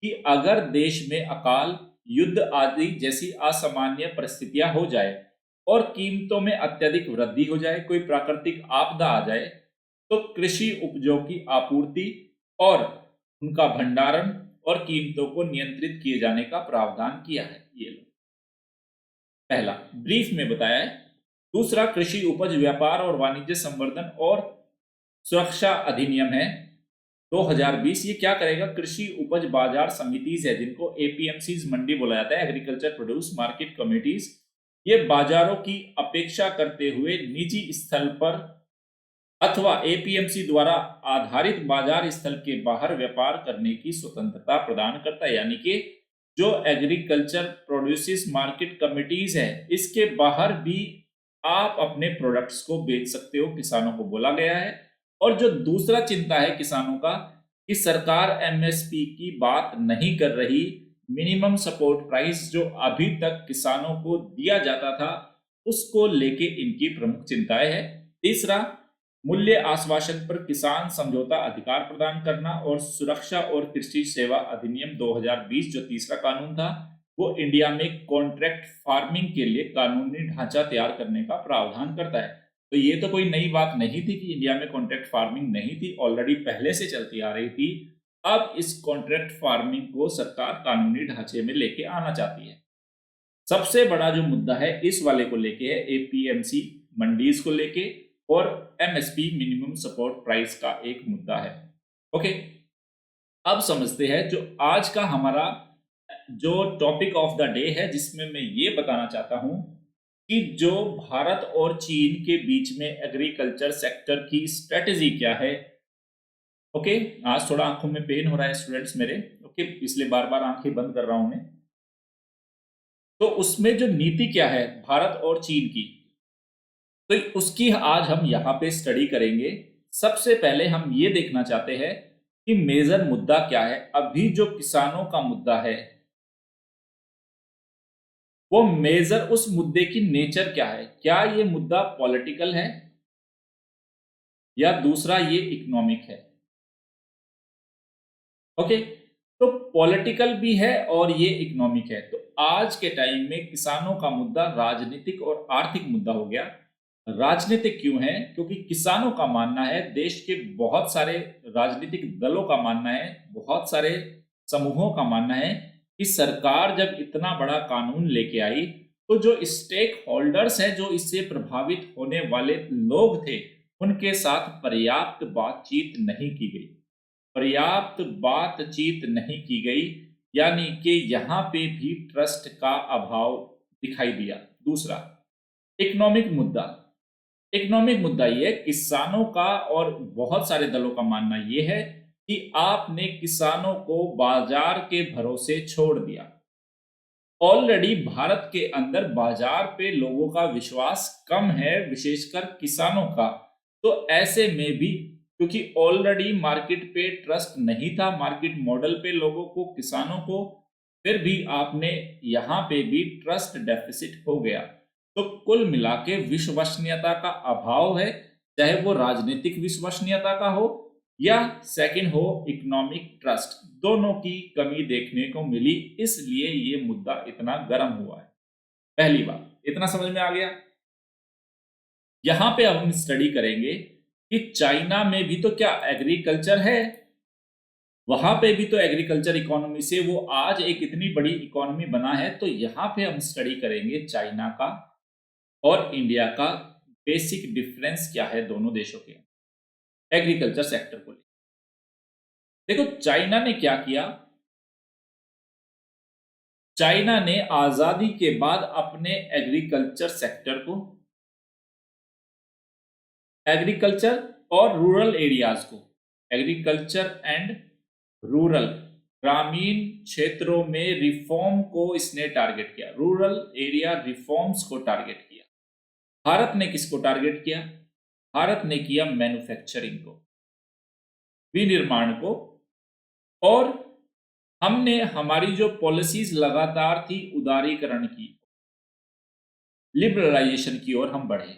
कि अगर देश में अकाल, युद्ध आदि जैसी असामान्य परिस्थितियां हो जाए और कीमतों में अत्यधिक वृद्धि हो जाए, कोई प्राकृतिक आपदा आ जाए, तो कृषि उपजों की आपूर्ति और उनका भंडारण और कीमतों को नियंत्रित किए जाने का प्रावधान किया है। ये लो, पहला ब्रीफ में बताया है। दूसरा कृषि उपज व्यापार और वाणिज्य संवर्धन और सुरक्षा अधिनियम है 2020। ये क्या करेगा, कृषि उपज बाजार समितिज है जिनको एपीएमसीज मंडी बोला जाता है, एग्रीकल्चर प्रोड्यूस मार्केट कमेटीज, ये बाजारों की अपेक्षा करते हुए निजी स्थल पर अथवा एपीएमसी द्वारा आधारित बाजार स्थल के बाहर व्यापार करने की स्वतंत्रता प्रदान करता है। यानी कि जो एग्रीकल्चर प्रोड्यूस मार्केट कमिटीज है इसके बाहर भी आप अपने प्रोडक्ट्स को बेच सकते हो, किसानों को बोला गया है। और जो दूसरा चिंता है किसानों का कि सरकार एमएसपी की बात नहीं कर रही, मिनिमम सपोर्ट प्राइस जो अभी तक किसानों को दिया जाता था उसको लेके इनकी प्रमुख चिंताएं है। तीसरा, मूल्य आश्वासन पर किसान समझौता अधिकार प्रदान करना और सुरक्षा और कृषि सेवा अधिनियम 2020 जो तीसरा कानून था वो इंडिया में कॉन्ट्रैक्ट फार्मिंग के लिए कानूनी ढांचा तैयार करने का प्रावधान करता है। तो ये तो कोई नई बात नहीं थी कि इंडिया में कॉन्ट्रैक्ट फार्मिंग नहीं थी, ऑलरेडी पहले से चलती आ रही थी। अब इस कॉन्ट्रैक्ट फार्मिंग को सरकार कानूनी ढांचे में लेके आना चाहती है। सबसे बड़ा जो मुद्दा है इस वाले को लेके है एपीएमसी मंडीज को लेके और एमएसपी मिनिमम सपोर्ट प्राइस का एक मुद्दा है। ओके, अब समझते हैं जो आज का हमारा जो टॉपिक ऑफ द डे है जिसमें मैं ये बताना चाहता हूं कि जो भारत और चीन के बीच में एग्रीकल्चर सेक्टर की स्ट्रेटेजी क्या है। ओके, आज थोड़ा आंखों में पेन हो रहा है स्टूडेंट्स मेरे, ओके, इसलिए बार बार आंखें बंद कर रहा हूं मैं। तो उसमें जो नीति क्या है भारत और चीन की, तो उसकी आज हम यहाँ पे स्टडी करेंगे। सबसे पहले हम ये देखना चाहते हैं कि मेजर मुद्दा क्या है। अभी जो किसानों का मुद्दा है वो मेजर उस मुद्दे की नेचर क्या है, क्या ये मुद्दा पॉलिटिकल है या दूसरा ये इकोनॉमिक है। ओके, तो पॉलिटिकल भी है और ये इकोनॉमिक है। तो आज के टाइम में किसानों का मुद्दा राजनीतिक और आर्थिक मुद्दा हो गया। राजनीतिक क्यों है? क्योंकि किसानों का मानना है, देश के बहुत सारे राजनीतिक दलों का मानना है, बहुत सारे समूहों का मानना है कि सरकार जब इतना बड़ा कानून लेके आई तो जो स्टेक होल्डर्स हैं, जो इससे प्रभावित होने वाले लोग थे, उनके साथ पर्याप्त बातचीत नहीं की गई। पर्याप्त बातचीत नहीं की गई, यानी कि यहाँ पे भी ट्रस्ट का अभाव दिखाई दिया। दूसरा इकोनॉमिक मुद्दा। इकोनॉमिक मुद्दा ये किसानों का और बहुत सारे दलों का मानना ये है कि आपने किसानों को बाजार के भरोसे छोड़ दिया। ऑलरेडी भारत के अंदर बाजार पे लोगों का विश्वास कम है, विशेषकर किसानों का। तो ऐसे में भी क्योंकि ऑलरेडी मार्केट पे ट्रस्ट नहीं था, मार्केट मॉडल पे लोगों को, किसानों को, फिर भी आपने यहाँ पे भी ट्रस्ट डेफिसिट हो गया। तो कुल मिला के विश्वसनीयता का अभाव है, चाहे वो राजनीतिक विश्वसनीयता का हो या सेकंड हो इकोनॉमिक ट्रस्ट, दोनों की कमी देखने को मिली। इसलिए ये मुद्दा इतना गर्म हुआ है। पहली बात, इतना समझ में आ गया। यहां पे अब हम स्टडी करेंगे कि चाइना में भी तो क्या एग्रीकल्चर है, वहां पे भी तो एग्रीकल्चर इकोनॉमी से वो आज एक इतनी बड़ी इकोनॉमी बना है। तो यहां पे हम स्टडी करेंगे चाइना का और इंडिया का बेसिक डिफरेंस क्या है दोनों देशों के एग्रीकल्चर सेक्टर को लेकर। देखो चाइना ने क्या किया। चाइना ने आजादी के बाद अपने एग्रीकल्चर सेक्टर को, एग्रीकल्चर और रूरल एरियाज को, एग्रीकल्चर एंड रूरल, ग्रामीण क्षेत्रों में रिफॉर्म को इसने टारगेट किया। रूरल एरिया रिफॉर्म्स को टारगेट किया। भारत ने किसको टारगेट किया? भारत ने किया मैन्युफैक्चरिंग को, विनिर्माण को। और हमने हमारी जो पॉलिसीज लगातार थी उदारीकरण की, लिबरलाइजेशन की ओर हम बढ़े।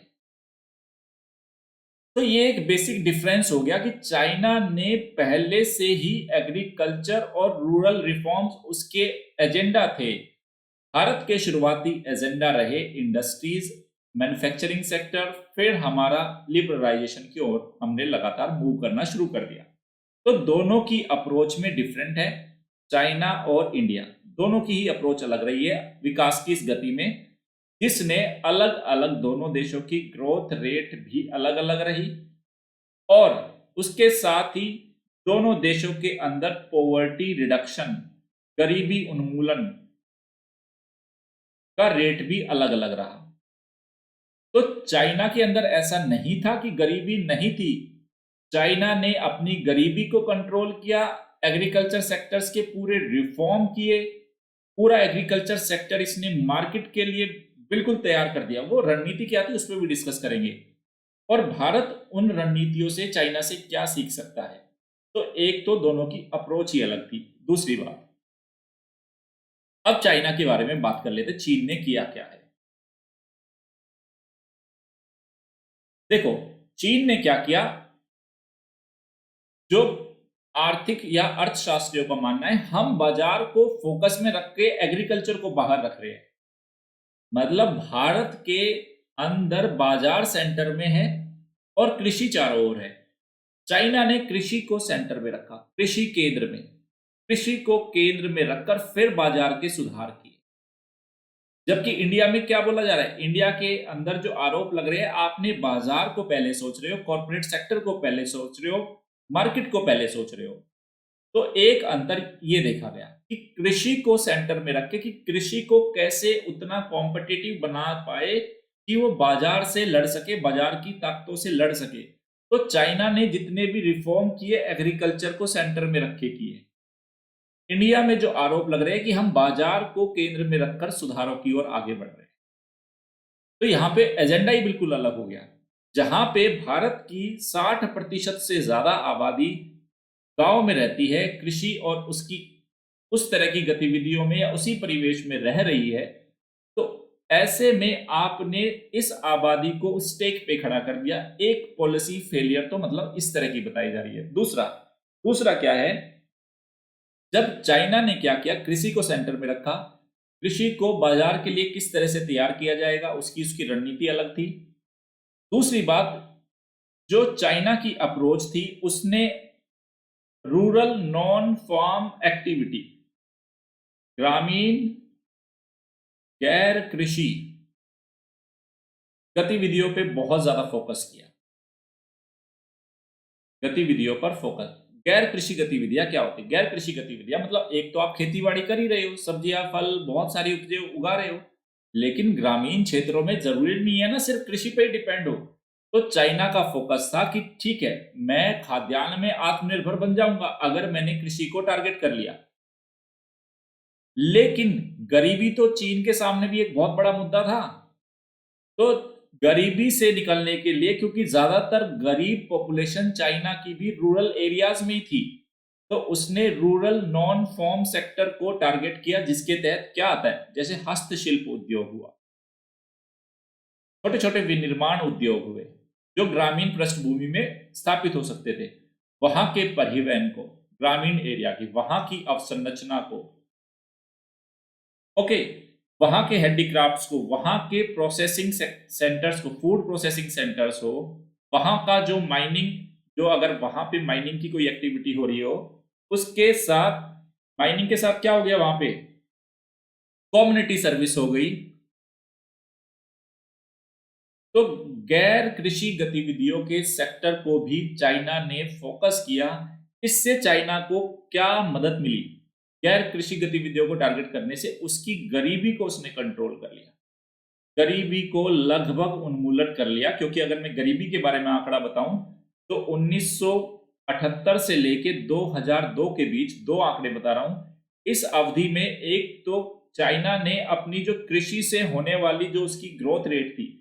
तो ये एक बेसिक डिफरेंस हो गया कि चाइना ने पहले से ही एग्रीकल्चर और रूरल रिफॉर्म्स उसके एजेंडा थे। भारत के शुरुआती एजेंडा रहे इंडस्ट्रीज, मैन्युफैक्चरिंग सेक्टर, फिर हमारा लिबरलाइजेशन की ओर हमने लगातार मूव करना शुरू कर दिया। तो दोनों की अप्रोच में डिफरेंट है। चाइना और इंडिया दोनों की ही अप्रोच अलग रही है विकास की इस गति में, जिसने अलग अलग दोनों देशों की ग्रोथ रेट भी अलग अलग रही। और उसके साथ ही दोनों देशों के अंदर पॉवर्टी रिडक्शन, गरीबी उन्मूलन का रेट भी अलग अलग रहा। तो चाइना के अंदर ऐसा नहीं था कि गरीबी नहीं थी। चाइना ने अपनी गरीबी को कंट्रोल किया, एग्रीकल्चर सेक्टर्स के पूरे रिफॉर्म किए, पूरा एग्रीकल्चर सेक्टर इसने मार्केट के लिए बिल्कुल तैयार कर दिया। वो रणनीति क्या थी उस पर भी डिस्कस करेंगे, और भारत उन रणनीतियों से चाइना से क्या सीख सकता है। तो एक तो दोनों की अप्रोच ही अलग थी। दूसरी बात, अब चाइना के बारे में बात कर लेते, चीन ने किया क्या है। देखो चीन ने क्या किया, जो आर्थिक या अर्थशास्त्रियों का मानना है, हम बाजार को फोकस में रख के एग्रीकल्चर को बाहर रख रहे हैं। मतलब भारत के अंदर बाजार सेंटर में है और कृषि चारों ओर है। चाइना ने कृषि को सेंटर में रखा, कृषि केंद्र में, कृषि को केंद्र में रखकर फिर बाजार के सुधार किए। जबकि इंडिया में क्या बोला जा रहा है, इंडिया के अंदर जो आरोप लग रहे हैं, आपने बाजार को पहले सोच रहे हो, कॉर्पोरेट सेक्टर को पहले सोच रहे हो, मार्केट को पहले सोच रहे हो। तो एक अंतर ये देखा गया कि कृषि को सेंटर में रख के कि कृषि को कैसे उतना कॉम्पिटिटिव बना पाए कि वो बाजार से लड़ सके, बाजार की ताकतों से लड़ सके। तो चाइना ने जितने भी रिफॉर्म किए एग्रीकल्चर को सेंटर में रख के किए। इंडिया में जो आरोप लग रहे हैं कि हम बाजार को केंद्र में रखकर सुधारों की ओर आगे बढ़ रहे हैं। तो यहाँ पे एजेंडा ही बिल्कुल अलग हो गया। जहां पे भारत की 60% से ज्यादा आबादी गांव में रहती है, कृषि और उसकी उस तरह की गतिविधियों में या उसी परिवेश में रह रही है, तो ऐसे में आपने इस आबादी को स्टेक पे खड़ा कर दिया। एक पॉलिसी फेलियर तो मतलब इस तरह की बताई जा रही है। दूसरा क्या है, जब चाइना ने क्या किया, कृषि को सेंटर में रखा, कृषि को बाजार के लिए किस तरह से तैयार किया जाएगा उसकी रणनीति अलग थी। दूसरी बात, जो चाइना की अप्रोच थी उसने रूरल नॉन फार्म एक्टिविटी, ग्रामीण गैर कृषि गतिविधियों पे बहुत ज्यादा फोकस किया। गतिविधियों पर फोकस। गैर कृषि गतिविधियां क्या होती है? गैर कृषि गतिविधियां मतलब एक तो आप खेती बाड़ी कर ही रहे हो, सब्जियां फल बहुत सारी उपजे उगा रहे हो, लेकिन ग्रामीण क्षेत्रों में जरूरी नहीं है ना सिर्फ कृषि पे ही डिपेंड हो। तो चाइना का फोकस था कि ठीक है, मैं खाद्यान्न में आत्मनिर्भर बन जाऊंगा अगर मैंने कृषि को टारगेट कर लिया। लेकिन गरीबी तो चीन के सामने भी एक बहुत बड़ा मुद्दा था। तो गरीबी से निकलने के लिए, क्योंकि ज्यादातर गरीब पॉपुलेशन चाइना की भी रूरल एरियाज में ही थी, तो उसने रूरल नॉन फार्म सेक्टर को टारगेट किया, जिसके तहत क्या आता है, जैसे हस्तशिल्प उद्योग हुआ, छोटे छोटे विनिर्माण उद्योग हुए जो ग्रामीण पृष्ठभूमि में स्थापित हो सकते थे। वहां के परिवहन को, ग्रामीण एरिया की वहां की अवसंरचना को, ओके, वहां के हैंडीक्राफ्ट्स को, वहां के प्रोसेसिंग सेंटर्स को, फूड प्रोसेसिंग सेंटर्स हो, वहां का जो माइनिंग, जो अगर वहां पे माइनिंग की कोई एक्टिविटी हो रही हो, उसके साथ माइनिंग के साथ क्या हो गया, वहां पे कम्युनिटी सर्विस हो गई। तो गैर कृषि गतिविधियों के सेक्टर को भी चाइना ने फोकस किया। इससे चाइना को क्या मदद मिली? गैर कृषि गतिविधियों को टारगेट करने से उसकी गरीबी को उसने कंट्रोल कर लिया, गरीबी को लगभग उन्मूलन कर लिया। क्योंकि अगर मैं गरीबी के बारे में आंकड़ा बताऊं तो 1978 से लेके 2002 के बीच, दो आंकड़े बता रहा हूं, इस अवधि में एक तो चाइना ने अपनी जो कृषि से होने वाली जो उसकी ग्रोथ रेट थी,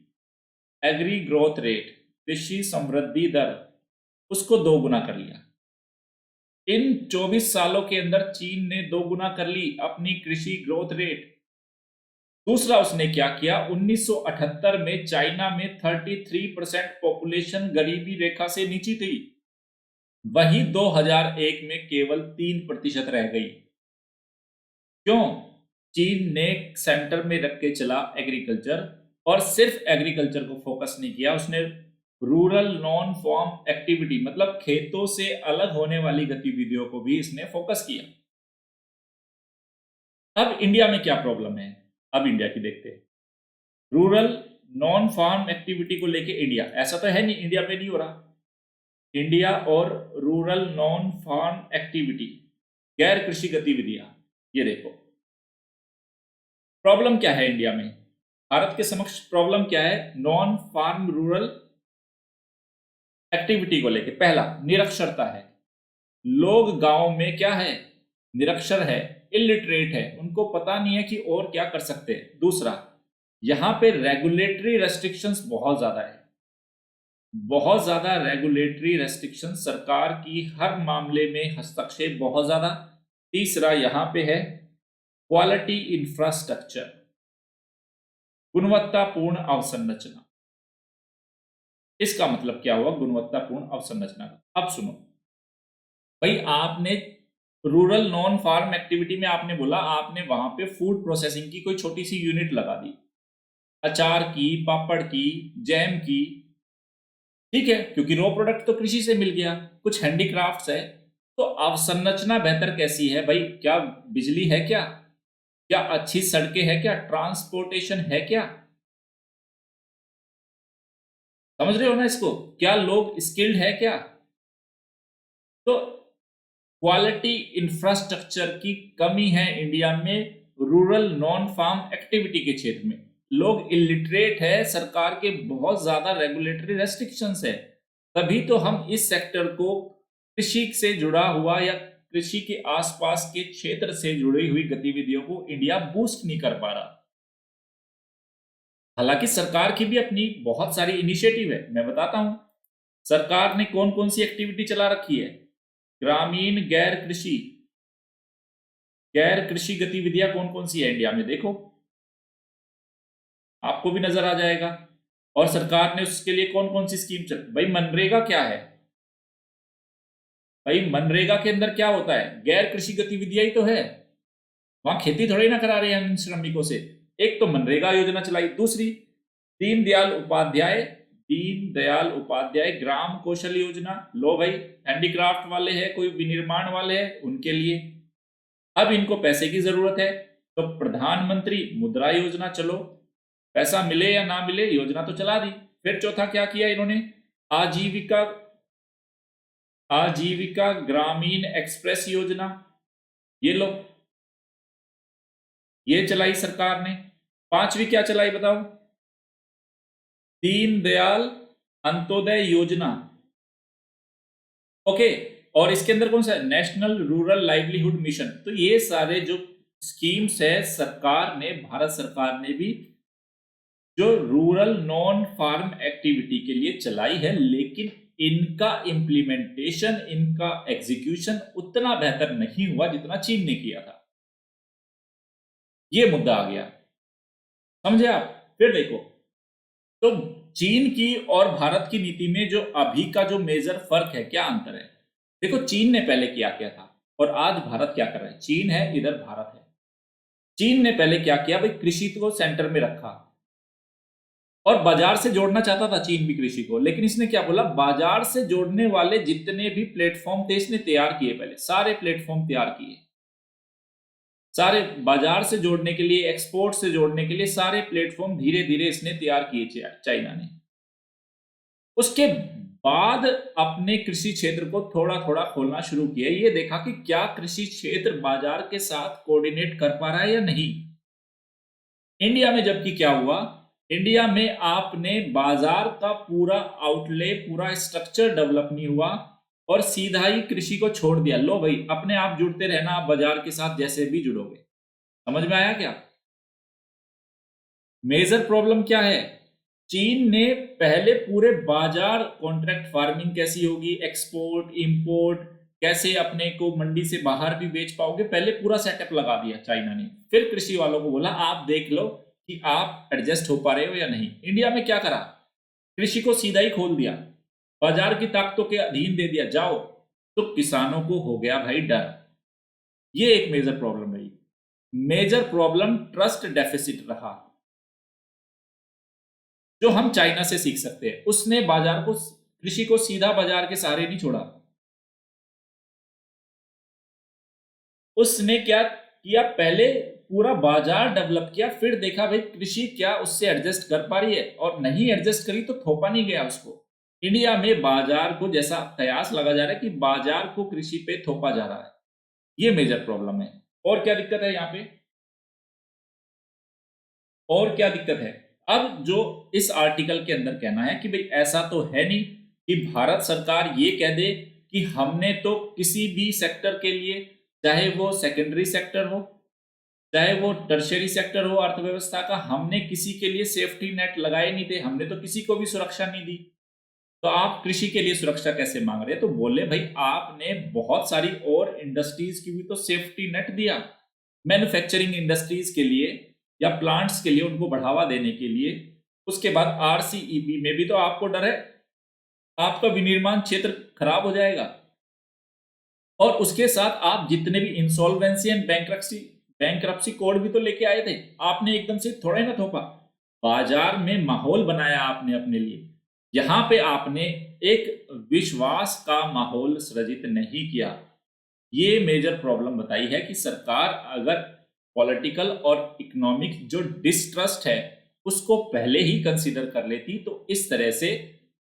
एग्री ग्रोथ रेट, कृषि समृद्धि दर, उसको दो गुना कर लिया। इन 24 सालों के अंदर चीन ने दो गुना कर ली अपनी कृषि ग्रोथ रेट। दूसरा उसने क्या किया, 1978 में चाइना में 33% पॉपुलेशन गरीबी रेखा से नीचे थी, वही 2001 में केवल 3% रह गई। क्यों? चीन ने सेंटर में रख के चला एग्रीकल्चर, और सिर्फ एग्रीकल्चर को फोकस नहीं किया, उसने रूरल नॉन फार्म एक्टिविटी मतलब खेतों से अलग होने वाली गतिविधियों को भी इसने फोकस किया। अब इंडिया में क्या प्रॉब्लम है, अब इंडिया की देखते हैं। रूरल नॉन फार्म एक्टिविटी को लेके इंडिया, ऐसा तो है नहीं इंडिया में नहीं हो रहा। इंडिया और रूरल नॉन फार्म एक्टिविटी, गैर कृषि गतिविधियां, ये देखो प्रॉब्लम क्या है इंडिया में, भारत के समक्ष प्रॉब्लम क्या है नॉन फार्म रूरल एक्टिविटी को लेके। पहला, निरक्षरता है। लोग गांव में क्या है, निरक्षर है, इलिटरेट है, उनको पता नहीं है कि और क्या कर सकते हैं। दूसरा, यहां पे रेगुलेटरी रेस्ट्रिक्शंस बहुत ज्यादा है, बहुत ज्यादा रेगुलेटरी रेस्ट्रिक्शन, सरकार की हर मामले में हस्तक्षेप बहुत ज्यादा। तीसरा यहां पे है क्वालिटी इंफ्रास्ट्रक्चर, गुणवत्तापूर्ण अवसंरचना। इसका मतलब क्या हुआ गुणवत्तापूर्ण अवसंरचना का? अब सुनो भाई, आपने रूरल नॉन फार्म एक्टिविटी में आपने बोला, आपने वहां पे फूड प्रोसेसिंग की कोई छोटी सी यूनिट लगा दी, अचार की, पापड़ की, जैम की, ठीक है, क्योंकि रॉ प्रोडक्ट तो कृषि से मिल गया, कुछ हैंडीक्राफ्ट्स है। तो अवसंरचना बेहतर कैसी है भाई? क्या बिजली है, क्या क्या अच्छी सड़कें है, क्या ट्रांसपोर्टेशन है, क्या समझ रहे हो ना इसको? क्या लोग स्किल्ड है क्या? तो क्वालिटी इंफ्रास्ट्रक्चर की कमी है इंडिया में रूरल नॉन फार्म एक्टिविटी के क्षेत्र में। लोग इलिटरेट है, सरकार के बहुत ज्यादा रेगुलेटरी रेस्ट्रिक्शंस है, तभी तो हम इस सेक्टर को कृषि से जुड़ा हुआ या कृषि के आसपास के क्षेत्र से जुड़ी हुई गतिविधियों को इंडिया बूस्ट नहीं कर पा रहा। हालांकि सरकार की भी अपनी बहुत सारी इनिशिएटिव है, मैं बताता हूं सरकार ने कौन कौन सी एक्टिविटी चला रखी है। ग्रामीण गैर कृषि गतिविधियां कौन कौन सी है इंडिया में, देखो। आपको भी नजर आ जाएगा। और सरकार ने उसके लिए कौन कौन सी स्कीम चल, भाई मनरेगा क्या है? भाई मनरेगा के अंदर क्या होता है? गैर कृषि गतिविधियां ही तो है, वहां खेती थोड़ी ना करा रहे हैं हम इन श्रमिकों से। एक तो मनरेगा योजना चलाई, दूसरी दीनदयाल उपाध्याय ग्राम कौशल योजना। लो भाई, हैंडीक्राफ्ट वाले हैं, कोई विनिर्माण वाले हैं, उनके लिए अब इनको पैसे की जरूरत है, तो प्रधानमंत्री मुद्रा योजना, चलो पैसा मिले या ना मिले योजना तो चला दी। फिर चौथा क्या किया इन्होंने? आजीविका आजीविका ग्रामीण एक्सप्रेस योजना, ये लो, ये चलाई सरकार ने। पांचवी क्या चलाई बताओ? दीनदयाल अंत्योदय योजना। ओके, और इसके अंदर कौन सा? National rural livelihood mission. तो ये सारे जो स्कीम्स है सरकार ने, भारत सरकार ने भी जो रूरल नॉन फार्म एक्टिविटी के लिए चलाई है, लेकिन इनका इंप्लीमेंटेशन, इनका एग्जीक्यूशन उतना बेहतर नहीं हुआ जितना चीन ने किया था। ये मुद्दा आ गया, समझे आप? फिर देखो, तो चीन की और भारत की नीति में जो अभी का जो मेजर फर्क है, क्या अंतर है? देखो, चीन ने पहले किया था और आज भारत क्या कर रहा है। चीन है इधर, भारत है। चीन ने पहले क्या किया भाई? कृषि को सेंटर में रखा और बाजार से जोड़ना चाहता था चीन भी कृषि को, लेकिन इसने क्या बोला? बाजार से जोड़ने वाले जितने भी प्लेटफॉर्म थे इसने तैयार किए, पहले सारे प्लेटफॉर्म तैयार किए, सारे बाजार से जोड़ने के लिए, एक्सपोर्ट से जोड़ने के लिए सारे प्लेटफॉर्म धीरे धीरे इसने तैयार किए चाइना ने। उसके बाद अपने कृषि क्षेत्र को थोड़ा थोड़ा खोलना शुरू किया, ये देखा कि क्या कृषि क्षेत्र बाजार के साथ कोऑर्डिनेट कर पा रहा है या नहीं। इंडिया में जबकि क्या हुआ? इंडिया में आपने बाजार का पूरा आउटले, पूरा स्ट्रक्चर डेवलप नहीं हुआ और सीधा ही कृषि को छोड़ दिया। लो भाई, अपने आप जुड़ते रहना, आप बाजार के साथ जैसे भी जुड़ोगे। समझ में आया क्या? मेजर प्रॉब्लम क्या है? चीन ने पहले पूरे बाजार, कॉन्ट्रैक्ट फार्मिंग कैसी होगी, एक्सपोर्ट इंपोर्ट कैसे अपने को मंडी से बाहर भी बेच पाओगे, पहले पूरा सेटअप लगा दिया चाइना ने। फिर कृषि वालों को बोला आप देख लो कि आप एडजस्ट हो पा रहे हो या नहीं। इंडिया में क्या करा? कृषि को सीधा ही खोल दिया, बाजार की ताकतों के अधीन दे दिया, जाओ। तो किसानों को हो गया भाई डर। ये एक मेजर प्रॉब्लम रही। मेजर प्रॉब्लम ट्रस्ट डेफिसिट रहा, जो हम चाइना से सीख सकते हैं। उसने बाजार को, कृषि को सीधा बाजार के सहारे नहीं छोड़ा। उसने क्या किया? पहले पूरा बाजार डेवलप किया, फिर देखा भाई कृषि क्या उससे एडजस्ट कर पा रही है, और नहीं एडजस्ट करी तो थोपा नहीं गया उसको। इंडिया में बाजार को, जैसा कयास लगा जा रहा है कि बाजार को कृषि पे थोपा जा रहा है, ये मेजर प्रॉब्लम है। और क्या दिक्कत है यहाँ पे? और क्या दिक्कत है? अब जो इस आर्टिकल के अंदर कहना है कि भाई ऐसा तो है नहीं कि भारत सरकार ये कह दे कि हमने तो किसी भी सेक्टर के लिए, चाहे वो सेकेंडरी सेक्टर हो, चाहे वो टर्शियरी सेक्टर हो अर्थव्यवस्था का, हमने किसी के लिए सेफ्टी नेट लगाए नहीं थे, हमने तो किसी को भी सुरक्षा नहीं दी, तो आप कृषि के लिए सुरक्षा कैसे मांग रहे हैं? तो बोले भाई आपने बहुत सारी और इंडस्ट्रीज की भी तो सेफ्टी नेट दिया, मैन्युफैक्चरिंग इंडस्ट्रीज के लिए या प्लांट्स के लिए, उनको बढ़ावा देने के लिए। उसके बाद आरसीईपी में भी तो आपको डर है, आपका विनिर्माण क्षेत्र खराब हो जाएगा। और उसके साथ आप जितने भी इंसॉल्वेंसी एंड बैंक्रप्सी कोड भी तो लेके आए थे, आपने एकदम से थोड़ा ही ना थोपा, बाजार में माहौल बनाया आपने अपने लिए। यहां पे आपने एक विश्वास का माहौल सृजित नहीं किया। ये मेजर प्रॉब्लम बताई है कि सरकार अगर पॉलिटिकल और इकोनॉमिक जो डिस्ट्रस्ट है उसको पहले ही कंसीडर कर लेती, तो इस तरह से,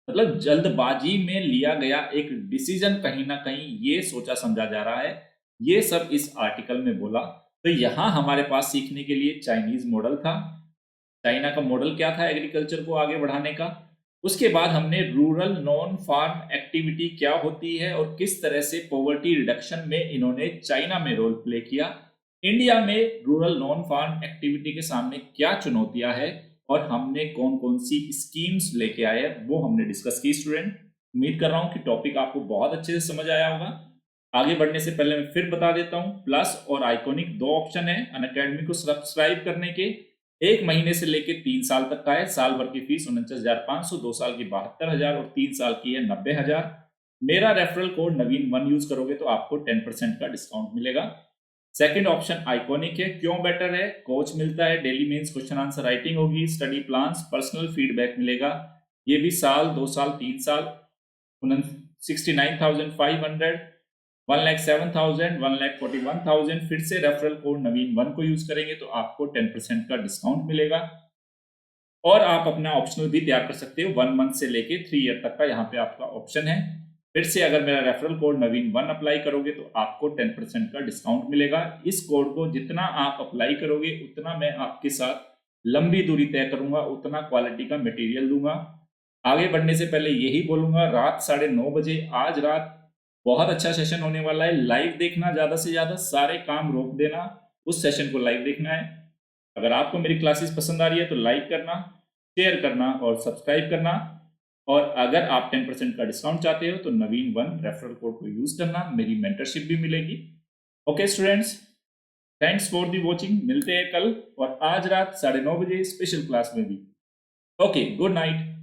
मतलब जल्दबाजी में लिया गया एक डिसीजन कहीं ना कहीं ये सोचा समझा जा रहा है। ये सब इस आर्टिकल में बोला। तो यहां हमारे पास सीखने के लिए चाइनीज मॉडल था। चाइना का मॉडल क्या था एग्रीकल्चर को आगे बढ़ाने का। उसके बाद हमने रूरल नॉन फार्म एक्टिविटी क्या होती है और किस तरह से पॉवर्टी रिडक्शन में इन्होंने चाइना में रोल प्ले किया। इंडिया में रूरल नॉन फार्म एक्टिविटी के सामने क्या चुनौतियां है और हमने कौन कौन सी स्कीम्स लेके आए हैं, वो हमने डिस्कस की। स्टूडेंट, उम्मीद कर रहा हूं कि टॉपिक आपको बहुत अच्छे से समझ आया होगा। आगे बढ़ने से पहले मैं फिर बता देता हूं, प्लस और आइकॉनिक दो ऑप्शन है अनअकैडमी को सब्सक्राइब करने के। 1 महीने से लेके 3 साल तक का है। साल भर की फीस 49,500, 2 साल की 72,000 और 3 साल की है 90,000। मेरा रेफरल कोड नवीन1 यूज करोगे तो आपको 10% का डिस्काउंट मिलेगा। सेकंड ऑप्शन आइकॉनिक है। क्यों बेटर है? कोच मिलता है, daily mains question answer writing होगी, स्टडी प्लान्स, पर्सनल फीडबैक मिलेगा। ये भी साल, 2 साल, 3 साल, 69,500, 1,07,000, 1,41,000। फिर से रेफरल कोड नवीन1 को यूज करेंगे तो आपको 10% का डिस्काउंट मिलेगा। और आप अपना ऑप्शनल भी तैयार कर सकते हो। 1 मंथ से लेके 3 ईयर तक का यहाँ पे आपका ऑप्शन है। फिर से अगर मेरा रेफरल कोड नवीन1 अप्लाई करोगे तो आपको 10% का डिस्काउंट मिलेगा। इस कोड को जितना आप अप्लाई करोगे उतना मैं आपके साथ लंबी दूरी तय करूंगा, उतना क्वालिटी का मटेरियल दूंगा। आगे बढ़ने से पहले यही बोलूंगा, रात 9:30 बजे आज रात बहुत अच्छा सेशन होने वाला है। लाइव देखना, ज्यादा से ज्यादा सारे काम रोक देना, उस सेशन को लाइव देखना है। अगर आपको मेरी क्लासेस पसंद आ रही है तो लाइक करना, शेयर करना और सब्सक्राइब करना। और अगर आप 10% का डिस्काउंट चाहते हो तो नवीन1 रेफरल कोड को यूज करना, मेरी मेंटरशिप भी मिलेगी। Okay students, thanks for the watching. मिलते हैं कल और आज रात 9:30 बजे स्पेशल क्लास में भी। Okay, good night.